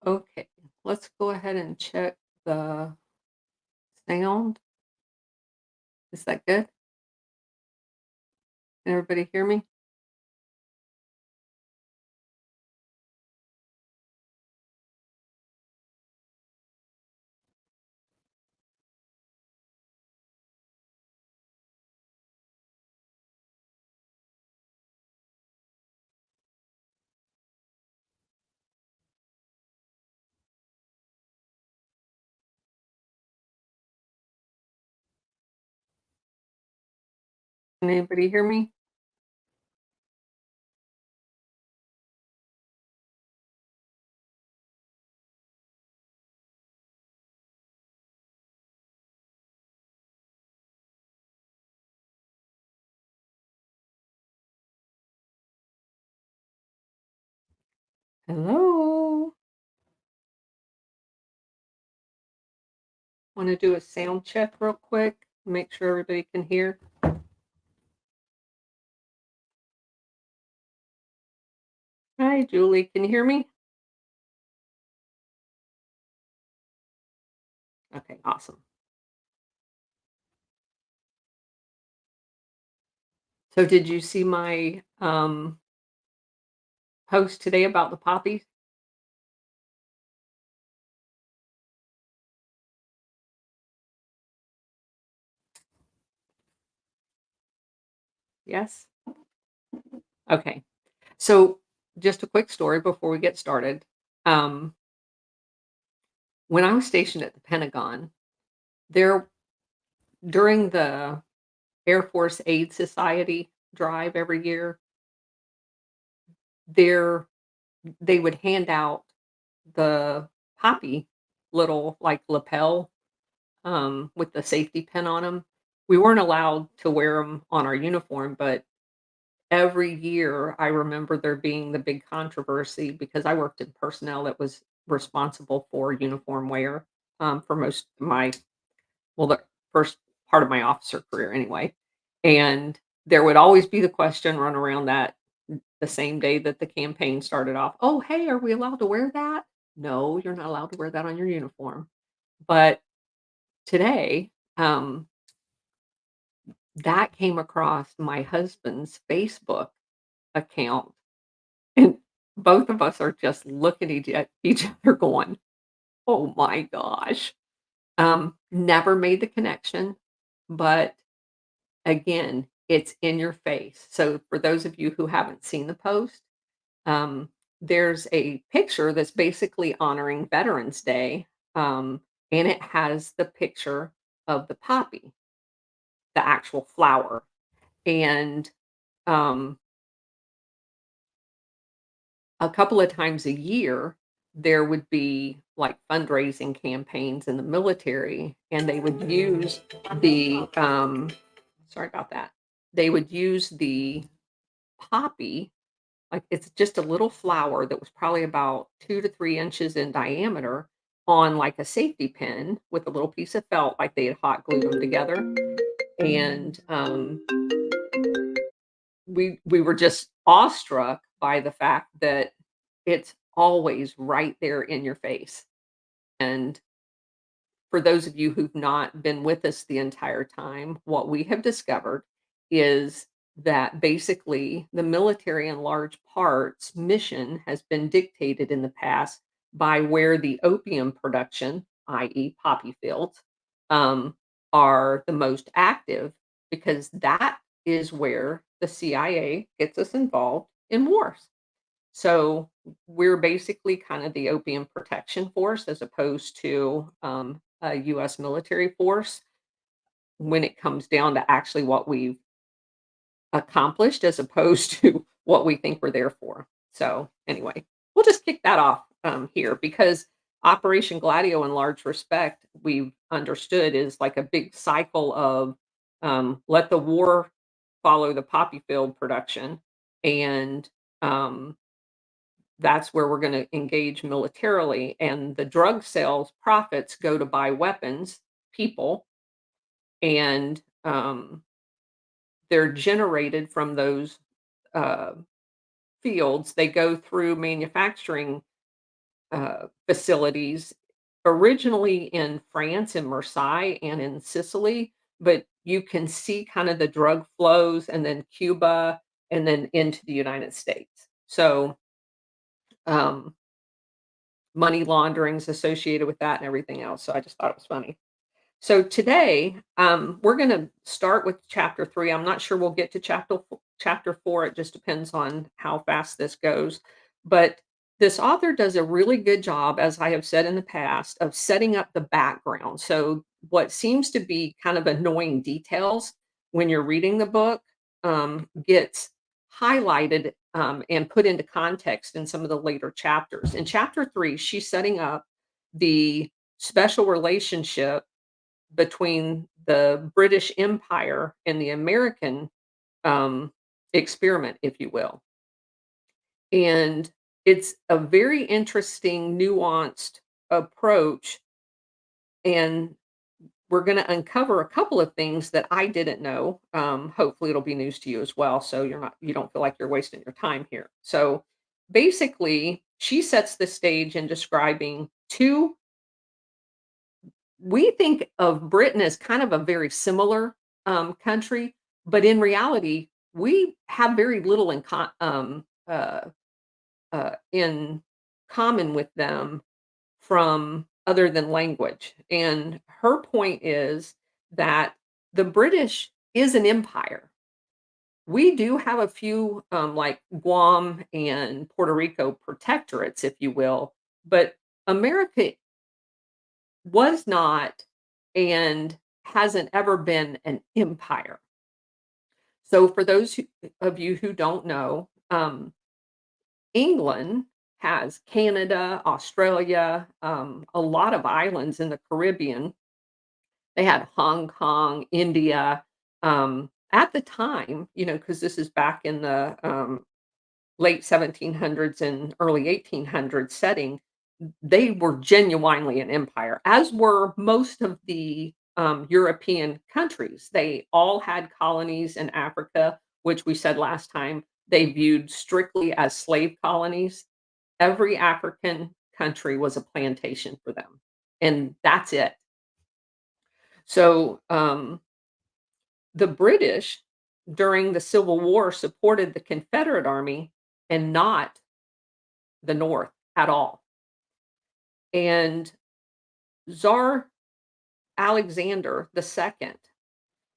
Okay, let's go ahead and check the sound. Is that good? Can everybody hear me? Can anybody hear me? Hello? Want to do a sound check real quick? Make sure everybody can hear. Hi, Julie. Can you hear me? Okay, awesome. So, did you see my post today about the poppies? Yes? Okay. So, just a quick story before we get started. Um, when I was stationed at the Pentagon, there during the Air Force Aid Society drive every year, there they would hand out the poppy little, like, lapel, with the safety pin on them. We weren't allowed to wear them on our uniform, but every year, I remember there being the big controversy because I worked in personnel that was responsible for uniform wear, for most of my the first part of my officer career anyway. And there would always be the question run around that the same day that the campaign started off, "Oh, hey, are we allowed to wear that?" "No, you're not allowed to wear that on your uniform." But today, that came across my husband's Facebook account, and both of us are just looking at each other going, "Oh my gosh." Never made the connection, but again, it's in your face. So for those of you who haven't seen the post, um, there's a picture that's basically honoring Veterans Day, and it has the picture of the poppy, the actual flower. And um, a couple of times a year, there would be like fundraising campaigns in the military, and they would use the sorry about that. They would use the poppy. Like, it's just a little flower that was probably about 2 to 3 inches in diameter on, like, a safety pin with a little piece of felt, like they had hot glued them together, and, we were just awestruck by the fact that it's always right there in your face, and for those of you who've not been with us the entire time, what we have discovered is that basically the military, in large parts, mission has been dictated in the past by where the opium production, i.e., poppy fields, um, are the most active, because that is where the CIA gets us involved in wars. So we're basically kind of the opium protection force as opposed to a US military force when it comes down to actually what we've accomplished as opposed to what we think we're there for. So anyway, we'll just kick that off here because Operation Gladio, in large respect, we've understood is like a big cycle of let the war follow the poppy field production, and um, that's where we're gonna engage militarily, and the drug sales profits go to buy weapons, people, and, they're generated from those, uh, fields. They go through manufacturing facilities, originally in France, in Marseille, and in Sicily, but you can see kind of the drug flows, and then Cuba, and then into the United States. So, um, money launderings associated with that and everything else. So I just thought it was funny. So today, we're going to start with chapter 3. I'm not sure we'll get to chapter 4. It just depends on how fast this goes. But this author does a really good job, as I have said in the past, of setting up the background. So what seems to be kind of annoying details when you're reading the book gets highlighted and put into context in some of the later chapters. In chapter 3, she's setting up the special relationship between the British Empire and the American experiment, if you will. And it's a very interesting, nuanced approach. And we're going to uncover a couple of things that I didn't know. Hopefully, it'll be news to you as well. So you don't feel like you're wasting your time here. So basically, she sets the stage in describing two. We think of Britain as kind of a very similar, country, but in reality, we have very little in common with them from other than language, and her point is that the British is an empire. We do have a few, like Guam and Puerto Rico protectorates, if you will, but America was not and hasn't ever been an empire. So for of you who don't know, England has Canada, Australia, a lot of islands in the Caribbean. They had Hong Kong, India. At the time, because this is back in the late 1700s and early 1800s setting, they were genuinely an empire, as were most of the European countries. They all had colonies in Africa, which we said last time they viewed strictly as slave colonies. Every African country was a plantation for them, and that's it. So the British during the Civil War supported the Confederate Army and not the North at all. And Tsar Alexander II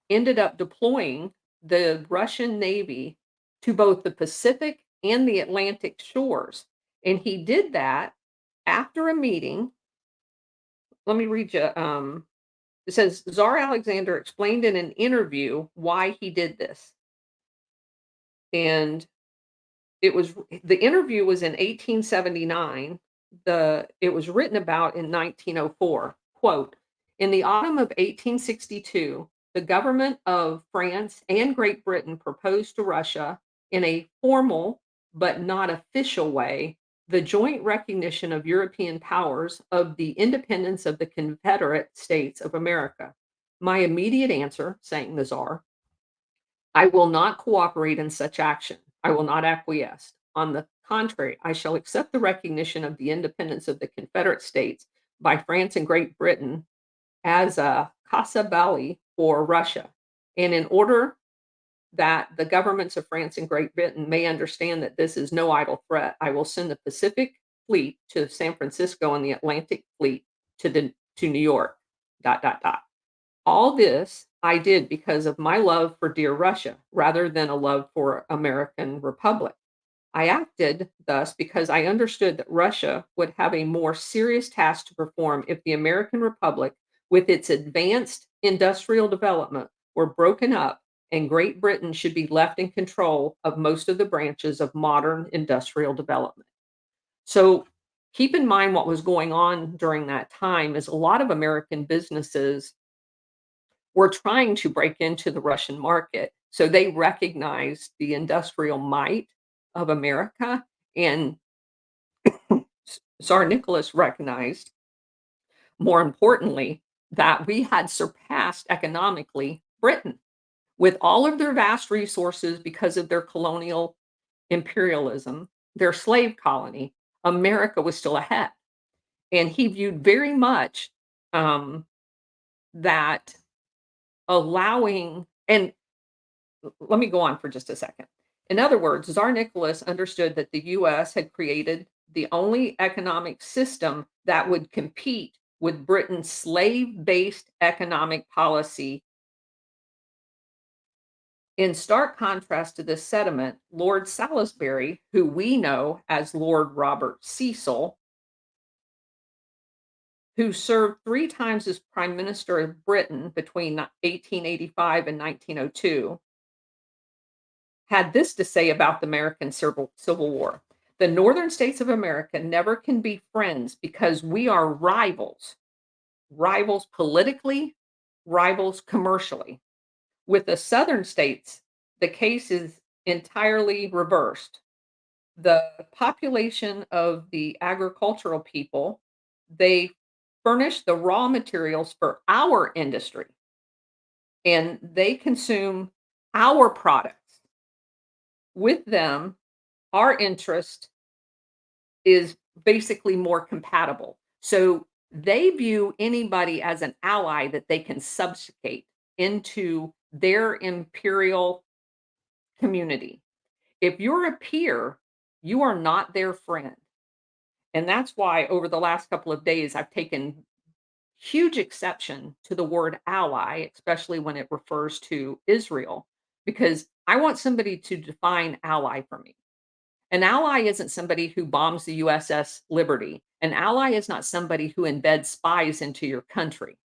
ended up deploying the Russian Navy to both the Pacific and the Atlantic shores. And he did that after a meeting. Let me read you. It says Tsar Alexander explained in an interview why he did this. And the interview was in 1879. It was written about in 1904. Quote, in the autumn of 1862, the government of France and Great Britain proposed to Russia in a formal but not official way the joint recognition of European powers of the independence of the Confederate States of America. My immediate answer, saying the Czar, I will not cooperate in such action. I will not acquiesce. On the contrary, I shall accept the recognition of the independence of the Confederate States by France and Great Britain as a casa belli for Russia. And in order that the governments of France and Great Britain may understand that this is no idle threat, I will send the Pacific Fleet to San Francisco and the Atlantic Fleet to New York. Dot dot dot. All this I did because of my love for dear Russia rather than a love for American Republic. I acted thus because I understood that Russia would have a more serious task to perform if the American Republic, with its advanced industrial development, were broken up and Great Britain should be left in control of most of the branches of modern industrial development. So keep in mind what was going on during that time is a lot of American businesses were trying to break into the Russian market. So they recognized the industrial might of America, and Tsar Nicholas recognized, more importantly, that we had surpassed economically Britain. With all of their vast resources because of their colonial imperialism, their slave colony, America was still ahead. And he viewed very much that allowing and let me go on for just a second. In other words, Tsar Nicholas understood that the US had created the only economic system that would compete with Britain's slave based economic policy. In stark contrast to this sentiment, Lord Salisbury, who we know as Lord Robert Cecil, who served 3 times as Prime Minister of Britain between 1885 and 1902, had this to say about the American Civil War. The northern states of America never can be friends because we are rivals, rivals politically, rivals commercially. With the southern states, the case is entirely reversed. The population of the agricultural people, they furnish the raw materials for our industry and they consume our products. With them, our interest is basically more compatible. So they view anybody as an ally that they can subjugate into their imperial community. If you're a peer, you are not their friend. And that's why over the last couple of days, I've taken huge exception to the word ally, especially when it refers to Israel, because I want somebody to define ally for me. An ally isn't somebody who bombs the USS Liberty. An ally is not somebody who embeds spies into your country.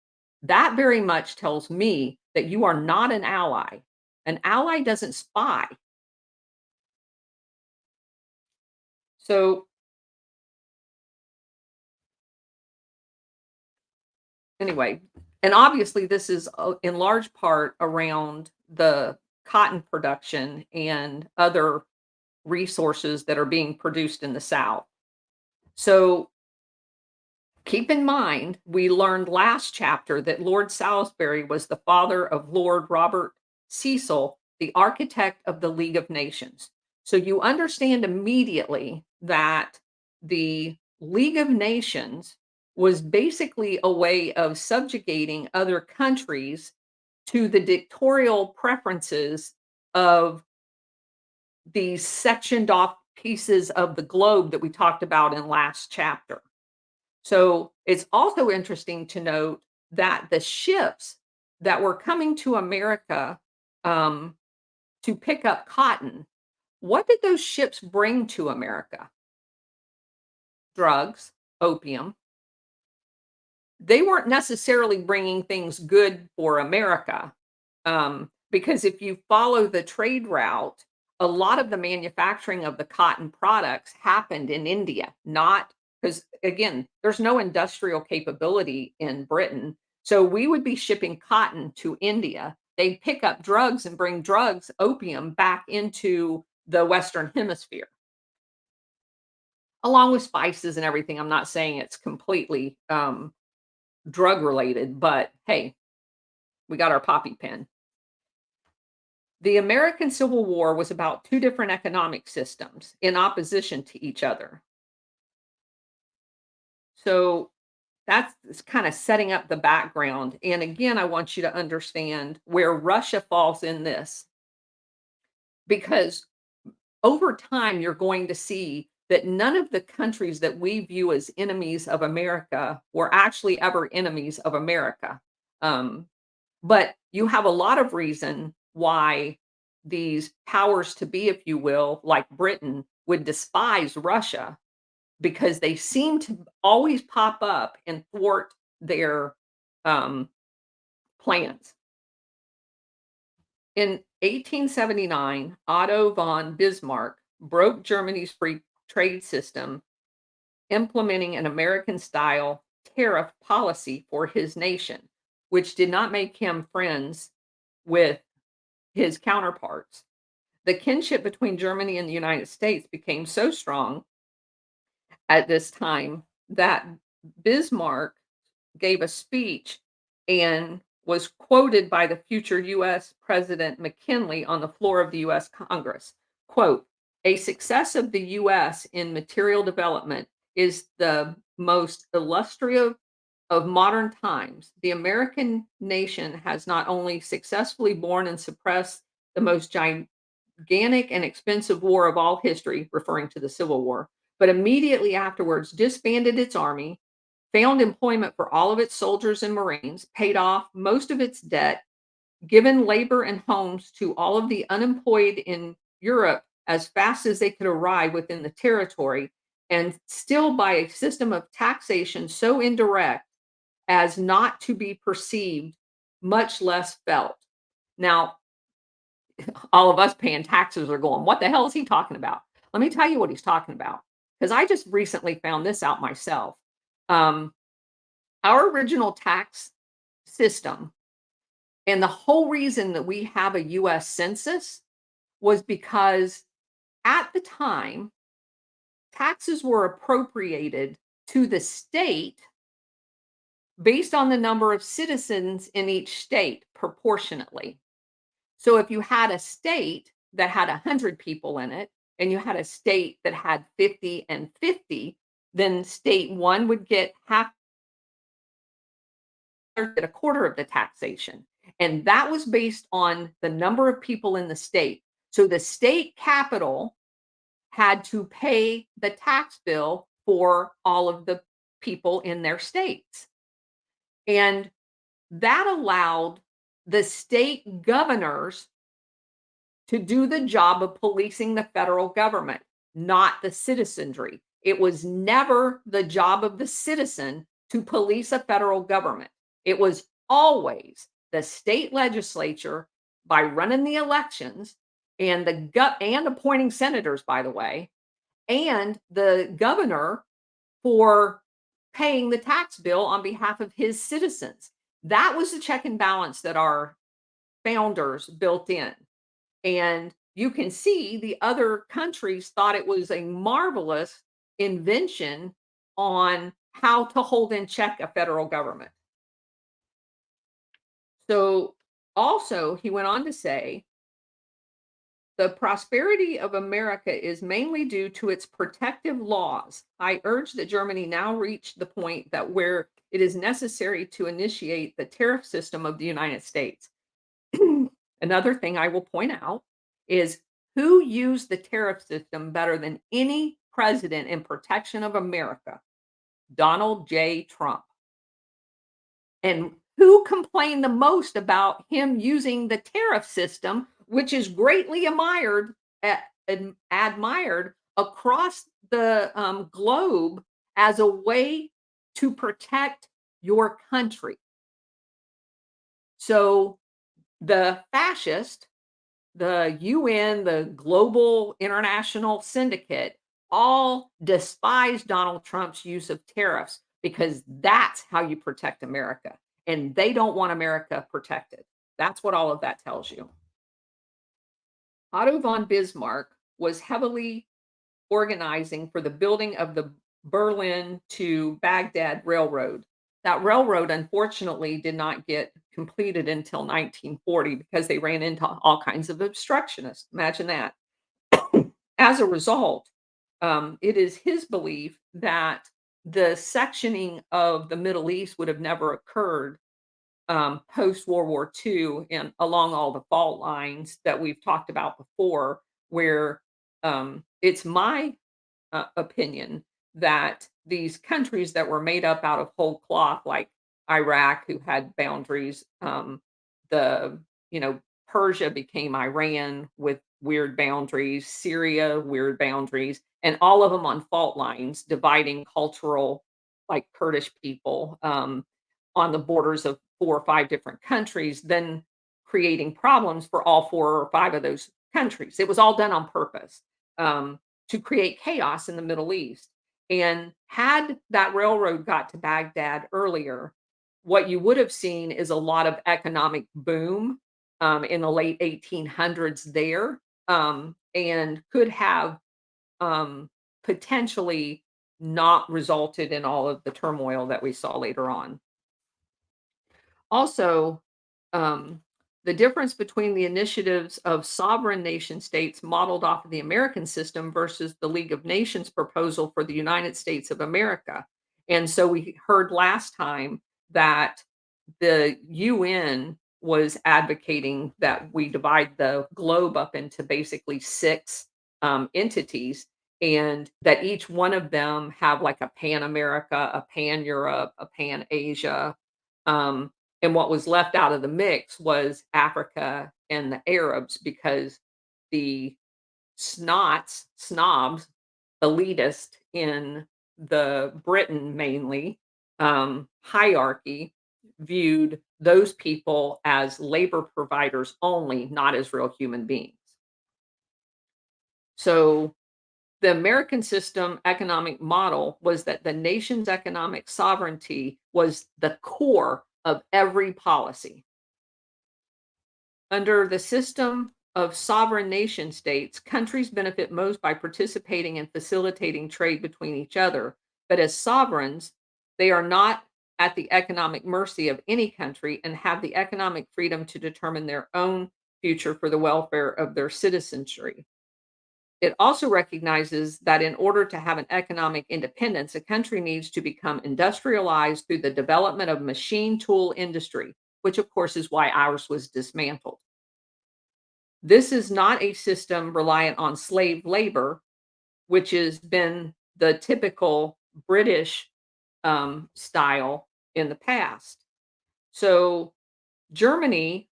That very much tells me that you are not an ally. An ally doesn't spy. So, anyway, and obviously, this is in large part around the cotton production and other resources that are being produced in the South. So, keep in mind, we learned last chapter that Lord Salisbury was the father of Lord Robert Cecil, the architect of the League of Nations. So you understand immediately that the League of Nations was basically a way of subjugating other countries to the dictatorial preferences of these sectioned off pieces of the globe that we talked about in last chapter. So it's also interesting to note that the ships that were coming to America um, to pick up cotton, what did those ships bring to America? Drugs, opium. They weren't necessarily bringing things good for America. Because if you follow the trade route, a lot of the manufacturing of the cotton products happened in India, not because, again, there's no industrial capability in Britain. So we would be shipping cotton to India. They'd pick up drugs and bring drugs, opium, back into the Western Hemisphere, along with spices and everything. I'm not saying it's completely drug related, but hey, we got our poppy pen. The American Civil War was about two different economic systems in opposition to each other. So that's kind of setting up the background. And again, I want you to understand where Russia falls in this, because over time, you're going to see that none of the countries that we view as enemies of America were actually ever enemies of America. Um, But you have a lot of reason why these powers to be, if you will, like Britain, would despise Russia because they seem to always pop up and thwart their um, plans. In 1879, Otto von Bismarck broke Germany's free trade system, implementing an American style tariff policy for his nation, which did not make him friends with his counterparts. The kinship between Germany and the United States became so strong at this time that Bismarck gave a speech and was quoted by the future US President McKinley on the floor of the US Congress. Quote, a success of the US in material development is the most illustrative of modern times. The American nation has not only successfully borne and suppressed the most gigantic and expensive war of all history, referring to the Civil War, but immediately afterwards disbanded its army, found employment for all of its soldiers and Marines, paid off most of its debt, given labor and homes to all of the unemployed in Europe as fast as they could arrive within the territory, and still by a system of taxation so indirect as not to be perceived, much less felt. Now, all of us paying taxes are going, what the hell is he talking about? Let me tell you what he's talking about. Because I just recently found this out myself. Um, our original tax system, and the whole reason that we have a US Census was because at the time, taxes were appropriated to the state based on the number of citizens in each state proportionately. So if you had a state that had 100 people in it, and you had a state that had 50 and 50, then state one would get half or get a quarter of the taxation. And that was based on the number of people in the state. So the state capital had to pay the tax bill for all of the people in their states. And that allowed the state governors to do the job of policing the federal government, not the citizenry. It was never the job of the citizen to police a federal government. It was always the state legislature by running the elections and and appointing senators, by the way, and the governor for paying the tax bill on behalf of his citizens. That was the check and balance that our founders built in. And you can see the other countries thought it was a marvelous invention on how to hold in check a federal government. So, also, he went on to say, the prosperity of America is mainly due to its protective laws. I urge that Germany now reach the point that where it is necessary to initiate the tariff system of the United States. Another thing I will point out is who used the tariff system better than any president in protection of America? Donald J. Trump. And who complained the most about him using the tariff system, which is greatly admired across the globe as a way to protect your country? So the fascist, the UN, the global international syndicate, all despise Donald Trump's use of tariffs because that's how you protect America. And they don't want America protected. That's what all of that tells you. Otto von Bismarck was heavily organizing for the building of the Berlin to Baghdad Railroad. That railroad, unfortunately, did not get completed until 1940 because they ran into all kinds of obstructionists. Imagine that. As a result, it is his belief that the sectioning of the Middle East would have never occurred post World War II and along all the fault lines that we've talked about before, where it's my opinion that these countries that were made up out of whole cloth, like Iraq, who had boundaries, the Persia became Iran with weird boundaries, Syria weird boundaries, and all of them on fault lines, dividing cultural, like Kurdish people, on the borders of 4 or 5 different countries, then creating problems for all 4 or 5 of those countries. It was all done on purpose. To create chaos in the Middle East. And had that railroad got to Baghdad earlier, what you would have seen is a lot of economic boom in the late 1800s there, and could have potentially not resulted in all of the turmoil that we saw later on. Also, um, The difference between the initiatives of sovereign nation states modeled off of the American system versus the League of Nations proposal for the United States of America. And so we heard last time that the UN was advocating that we divide the globe up into basically six entities, and that each one of them have like a pan America, a pan Europe, a pan Asia. Um, and what was left out of the mix was Africa and the Arabs because the snobs, elitist in the Britain mainly, hierarchy viewed those people as labor providers only, not as real human beings. So the American system economic model was that the nation's economic sovereignty was the core of every policy. Under the system of sovereign nation states, countries benefit most by participating and facilitating trade between each other. But as sovereigns, they are not at the economic mercy of any country and have the economic freedom to determine their own future for the welfare of their citizenry. It also recognizes that in order to have an economic independence, a country needs to become industrialized through the development of machine tool industry, which of course is why ours was dismantled. This is not a system reliant on slave labor, which has been the typical British style in the past. So Germany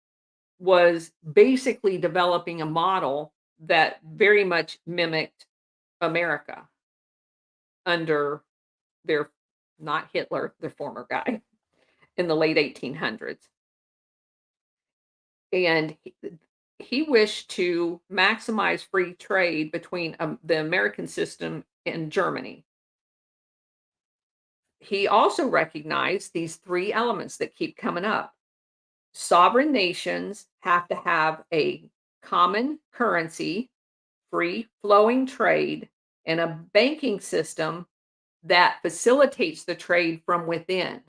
was basically developing a model that very much mimicked America under their, not Hitler, their former guy, in the late 1800s. And he wished to maximize free trade between the American system and Germany. He also recognized these three elements that keep coming up. Sovereign nations have to have a common currency, free flowing trade, and a banking system that facilitates the trade from within.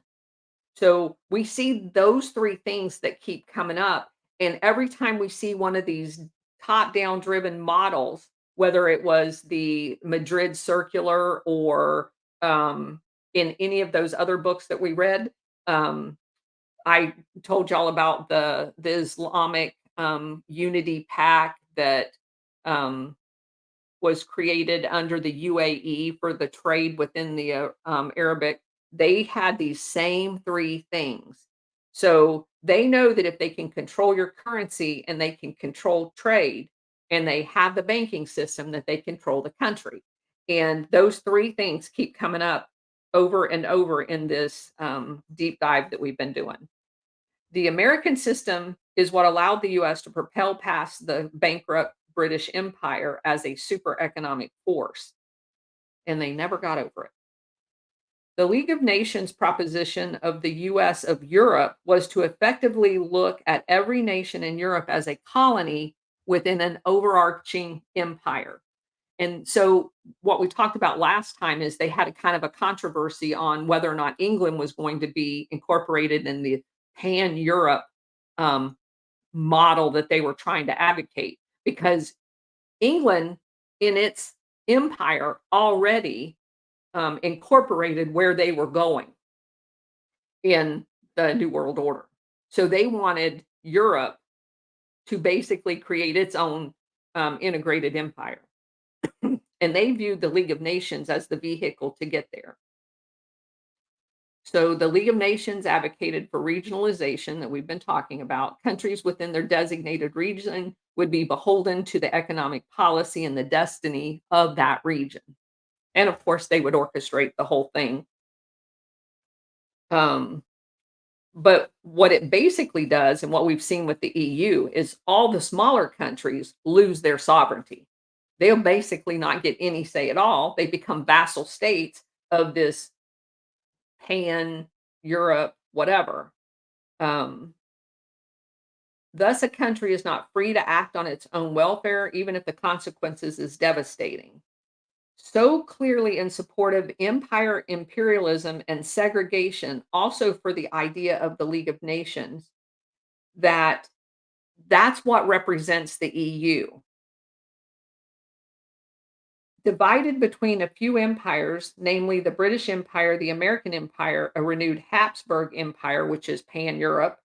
So we see those three things that keep coming up. And every time we see one of these top down driven models, whether it was the Madrid Circular or in any of those other books that we read, um, I told y'all about the Islamic Unity Pact that um, was created under the UAE for the trade within the Arabic. They had these same three things. So they know that if they can control your currency and they can control trade and they have the banking system, that they control the country. And those three things keep coming up over and over in this deep dive that we've been doing. The American system is what allowed the US to propel past the bankrupt British Empire as a super economic force, and they never got over it. The League of Nations proposition of the US of Europe was to effectively look at every nation in Europe as a colony within an overarching empire. And so, what we talked about last time is they had a kind of a controversy on whether or not England was going to be incorporated in the pan Europe um, model that they were trying to advocate because England, in its empire, already incorporated where they were going in the New World Order. So they wanted Europe to basically create its own integrated empire. And they viewed the League of Nations as the vehicle to get there. So the League of Nations advocated for regionalization that we've been talking about. Countries within their designated region would be beholden to the economic policy and the destiny of that region. And of course, they would orchestrate the whole thing. Um, but what it basically does, and what we've seen with the EU, is all the smaller countries lose their sovereignty. They'll basically not get any say at all. They become vassal states of this pan Europe, whatever. Um, Thus, a country is not free to act on its own welfare, even if the consequences is devastating. So clearly in support of empire imperialism and segregation, also for the idea of the League of Nations, that That's what represents the EU. Divided between a few empires, namely the British Empire, the American Empire, a renewed Habsburg Empire, which is pan Europe,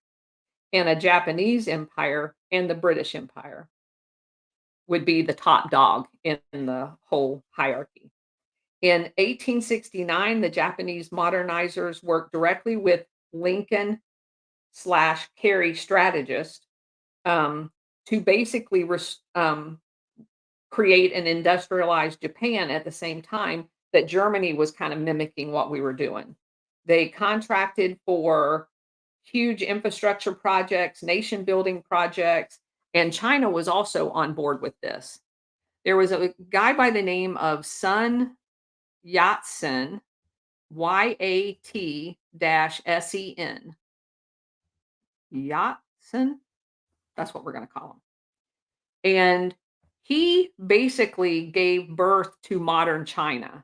and a Japanese Empire, and the British Empire would be the top dog in the whole hierarchy. In 1869, the Japanese modernizers worked directly with Lincoln slash Kerry strategist um, to basically create an industrialized Japan at the same time that Germany was kind of mimicking what we were doing. They contracted for huge infrastructure projects, nation building projects, and China was also on board with this. There was a guy by the name of Sun Yat-sen, Yat-Sen, Yat-sen, that's what we're going to call him. And he basically gave birth to modern China.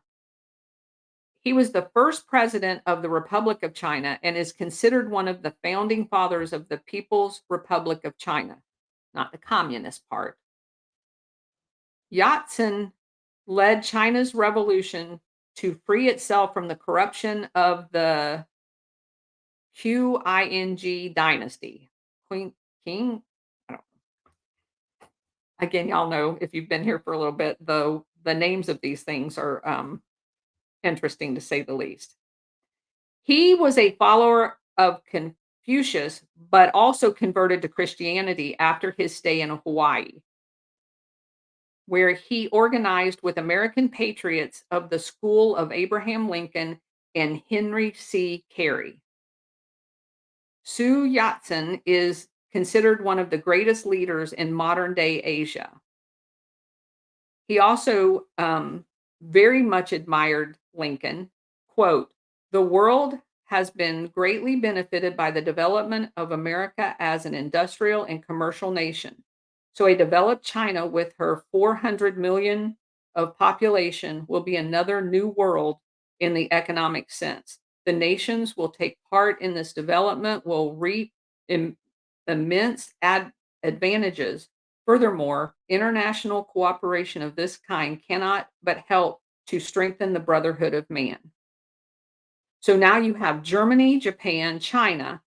He was the first president of the Republic of China and is considered one of the founding fathers of the People's Republic of China, not the communist part. Yat-sen led China's revolution to free itself from the corruption of the Qing dynasty. Queen King? I don't Again, y'all know if you've been here for a little bit, though the names of these things are interesting to say the least. He was a follower of Confucius, but also converted to Christianity after his stay in Hawaii, where he organized with American patriots of the school of Abraham Lincoln and Henry C. Carey. Su Yat-sen is considered one of the greatest leaders in modern day Asia. He also very much admired Lincoln. Quote, "The world has been greatly benefited by the development of America as an industrial and commercial nation. So a developed China with her 400 million of population will be another new world in the economic sense. The nations will take part in this development will reap immense advantages. Furthermore, international cooperation of this kind cannot but help to strengthen the brotherhood of man." So now you have Germany, Japan, China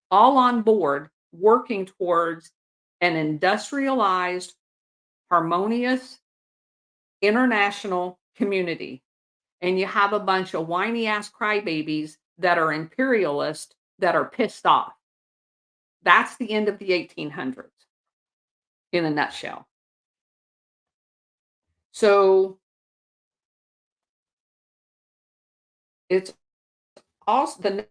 all on board working towards an industrialized, harmonious, international community. And you have a bunch of whiny ass crybabies that are imperialist that are pissed off. That's the end of the 1800s in a nutshell. So it's also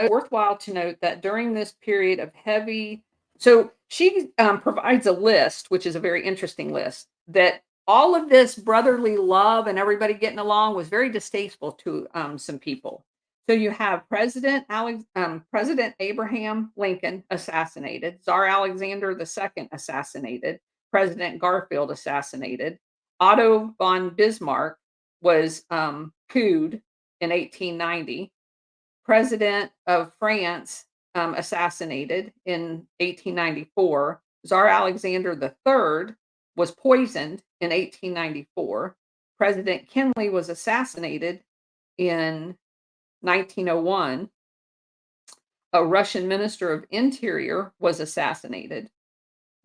worthwhile to note that during this period of heavy so she provides a list, which is a very interesting list, that all of this brotherly love and everybody getting along was very distasteful to some people. So you have President Abraham Lincoln assassinated, Tsar Alexander II assassinated, President Garfield assassinated, Otto von Bismarck was couped in 1890. President of France assassinated in 1894. Tsar Alexander III was poisoned in 1894. President Kinley was assassinated in 1901. A Russian minister of interior was assassinated.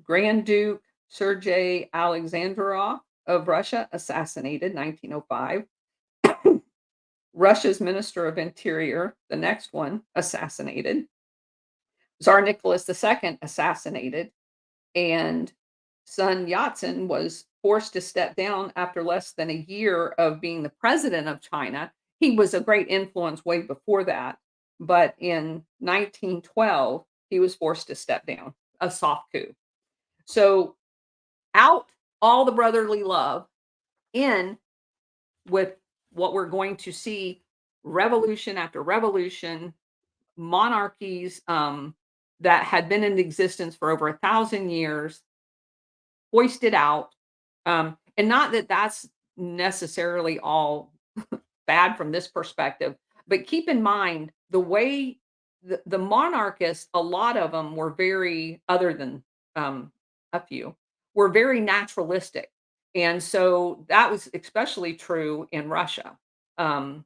Grand Duke Sergei Alexandrov of Russia assassinated 1905. Russia's Minister of Interior, the next one, assassinated. Tsar Nicholas II assassinated, and Sun Yat-sen was forced to step down after less than a year of being the president of China. He was a great influence way before that, but in 1912, he was forced to step down, a soft coup. So out all the brotherly love, in with what we're going to see revolution after revolution, monarchies that had been in existence for over 1,000 years, hoisted out. And not that that's necessarily all bad from this perspective, but keep in mind the way the monarchists, a lot of them were very other than, a few, were very naturalistic, and so that was especially true in Russia. Um,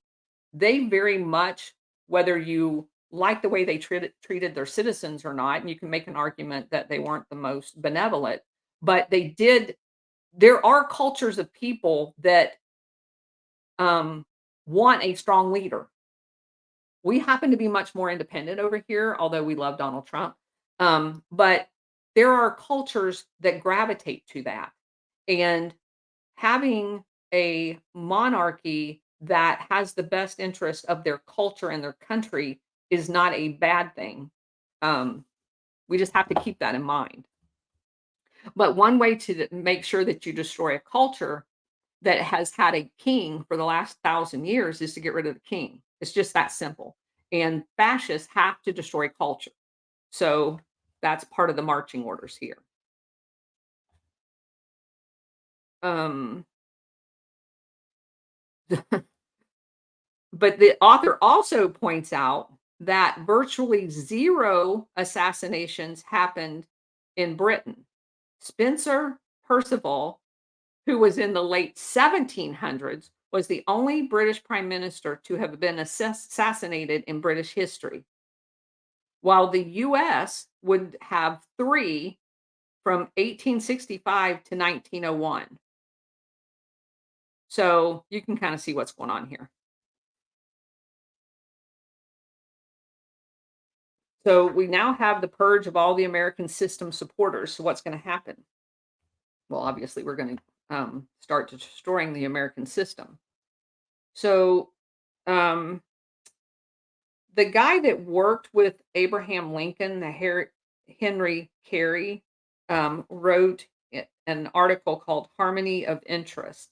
they very much, whether you like the way they treated their citizens or not, and you can make an argument that they weren't the most benevolent, but they did there are cultures of people that, um, want a strong leader. We happen to be much more independent over here, although we love Donald Trump. But there are cultures that gravitate to that. And having a monarchy that has the best interest of their culture and their country is not a bad thing. Um, we just have to keep that in mind. But one way to make sure that you destroy a culture that has had a king for the last 1,000 years is to get rid of the king. It's just that simple. And fascists have to destroy culture. So that's part of the marching orders here. Um, but the author also points out that virtually zero assassinations happened in Britain. Spencer Perceval, who was in the late 1700s, was the only British prime minister to have been assassinated in British history, while the US would have three from 1865 to 1901. So you can kind of see what's going on here. So we now have the purge of all the American system supporters. So what's going to happen? Well, obviously, we're going to start destroying the American system. So um, the guy that worked with Abraham Lincoln, Henry Carey, wrote an article called Harmony of Interest.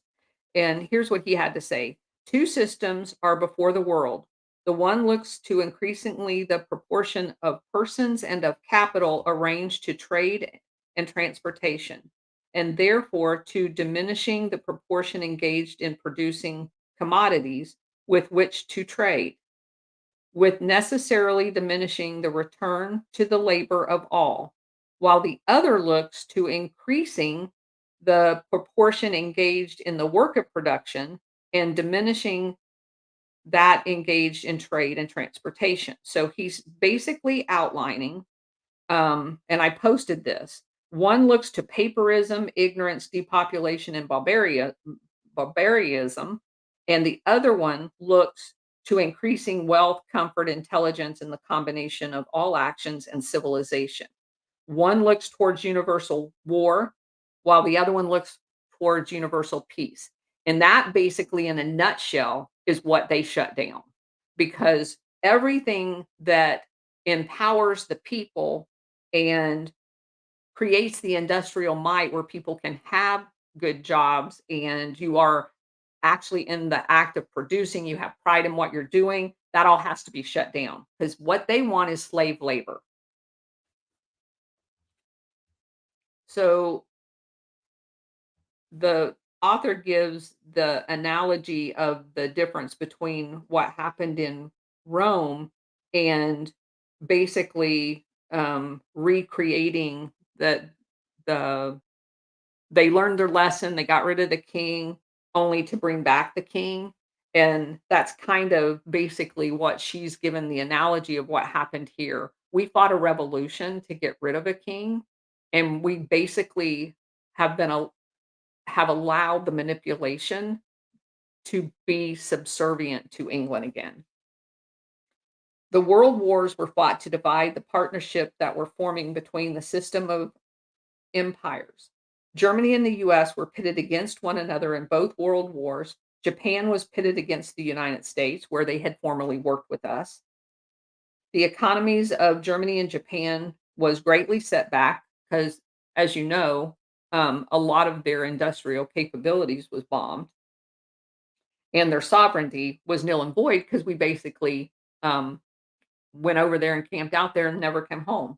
And here's what he had to say: two systems are before the world. The one looks to increasingly the proportion of persons and of capital arranged to trade and transportation, and therefore to diminishing the proportion engaged in producing commodities with which to trade, with necessarily diminishing the return to the labor of all, while the other looks to increasing the proportion engaged in the work of production and diminishing that engaged in trade and transportation. So he's basically outlining, and I posted this. One looks to paperism, ignorance, depopulation, and barbarism, and the other one looks to increasing wealth, comfort, intelligence, and the combination of all actions and civilization. One looks towards universal war, while the other one looks towards universal peace. And that basically, in a nutshell, is what they shut down, because everything that empowers the people and creates the industrial might where people can have good jobs and you are actually in the act of producing, you have pride in what you're doing, that all has to be shut down because what they want is slave labor. So the author gives the analogy of the difference between what happened in Rome and basically recreating the they learned their lesson, they got rid of the king only to bring back the king, and that's kind of basically what she's given the analogy of what happened here. We fought a revolution to get rid of a king, and we basically have been a have allowed the manipulation to be subservient to England again. The world wars were fought to divide the partnership that were forming between the system of empires. Germany and the US were pitted against one another in both world wars. Japan was pitted against the United States, where they had formerly worked with us. The economies of Germany and Japan was greatly set back because, as you know, a lot of their industrial capabilities was bombed, and their sovereignty was nil and void because we basically um, went over there and camped out there and never came home.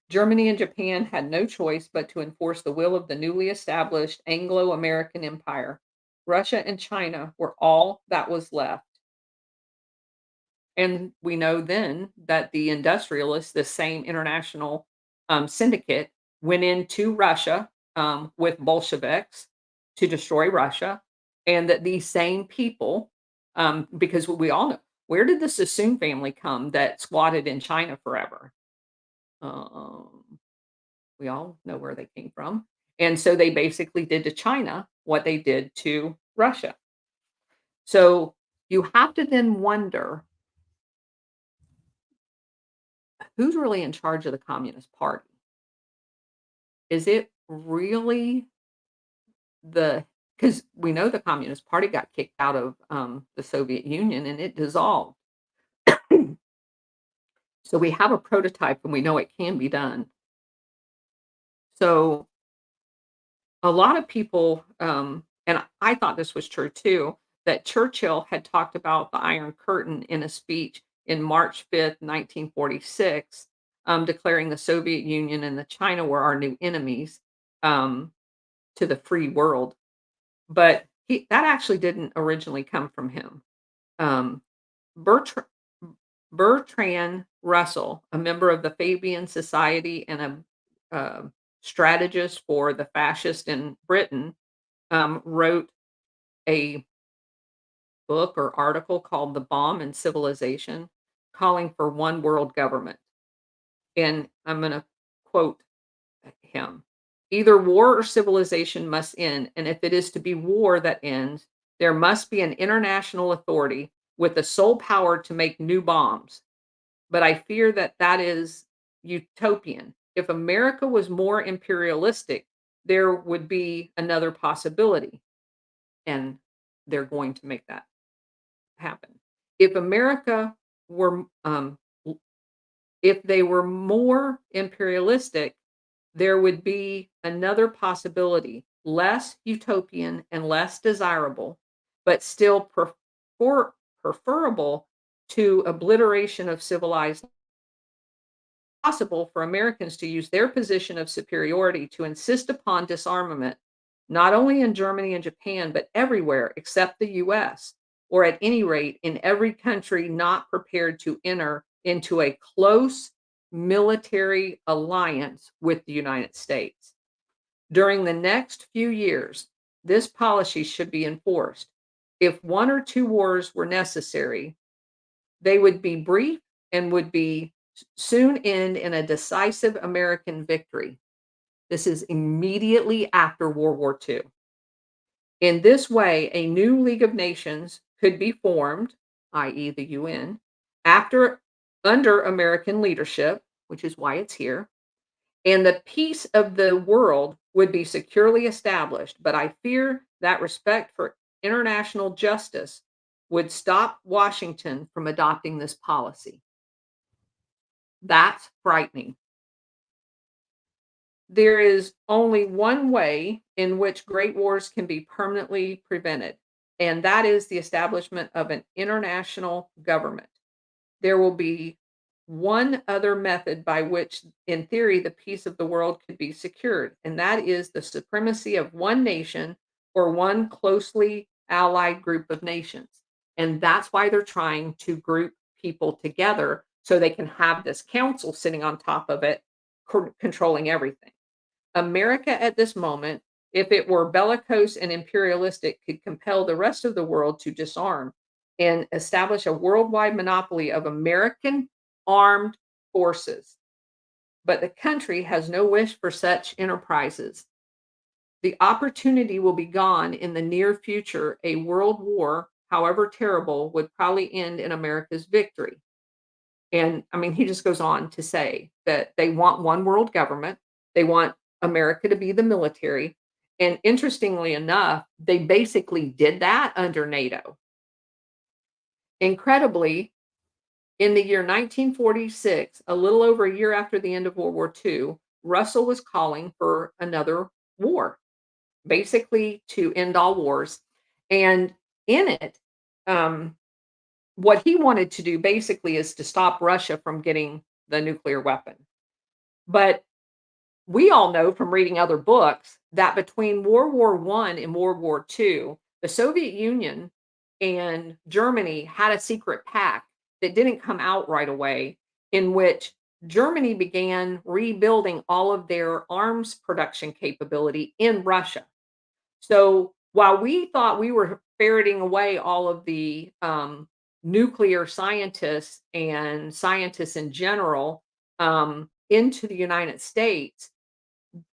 Germany and Japan had no choice but to enforce the will of the newly established Anglo American Empire. Russia and China were all that was left. And we know then that the industrialists, the same international syndicate, went into Russia with Bolsheviks to destroy Russia, and that these same people, because we all know, where did the Sassoon family come that squatted in China forever? Um, we all know where they came from. And so they basically did to China what they did to Russia. So you have to then wonder who's really in charge of the Communist Party? Is it really the because we know the Communist Party got kicked out of the Soviet Union and it dissolved. So we have a prototype and we know it can be done. So a lot of people, and I thought this was true too, that Churchill had talked about the Iron Curtain in a speech in March 5th, 1946, declaring the Soviet Union and the China were our new enemies to the free world. But that actually didn't originally come from him. Um, Bertr- Bertrand Russell, a member of the Fabian Society and a strategist for the fascist in Britain, wrote a book or article called The Bomb and Civilization, calling for one world government. And I'm going to quote him. Either war or civilization must end, and if it is to be war that ends, there must be an international authority with the sole power to make new bombs. But I fear that that is utopian. If America was more imperialistic, there would be another possibility, and they're going to make that happen. If America were, if they were more imperialistic, there would be another possibility, less utopian and less desirable, but still preferable to obliteration of civilized possible for Americans to use their position of superiority to insist upon disarmament, not only in Germany and Japan, but everywhere except the US, or at any rate, in every country not prepared to enter into a close military alliance with the United States. During the next few years, this policy should be enforced. If one or two wars were necessary, they would be brief and would be soon end in a decisive American victory. This is immediately after World War II. In this way, a new League of Nations could be formed, i.e., the UN, after under American leadership, which is why it's here, and the peace of the world would be securely established. But I fear that respect for international justice would stop Washington from adopting this policy. That's frightening. There is only one way in which great wars can be permanently prevented, and that is the establishment of an international government. There will be one other method by which, in theory, the peace of the world could be secured, and that is the supremacy of one nation or one closely allied group of nations. And that's why they're trying to group people together so they can have this council sitting on top of it, controlling everything. America at this moment, if it were bellicose and imperialistic, could compel the rest of the world to disarm and establish a worldwide monopoly of American armed forces. But the country has no wish for such enterprises. The opportunity will be gone in the near future. A world war, however terrible, would probably end in America's victory. And I mean, he just goes on to say that they want one world government. They want America to be the military. And interestingly enough, they basically did that under NATO. Incredibly, in the year 1946, a little over a year after the end of World War II, Russell was calling for another war, basically to end all wars. And in it, um, what he wanted to do basically is to stop Russia from getting the nuclear weapon. But we all know from reading other books that between World War I and World War II, the Soviet Union and Germany had a secret pact that didn't come out right away, in which Germany began rebuilding all of their arms production capability in Russia. So while we thought we were ferreting away all of the nuclear scientists and scientists in general into the United States,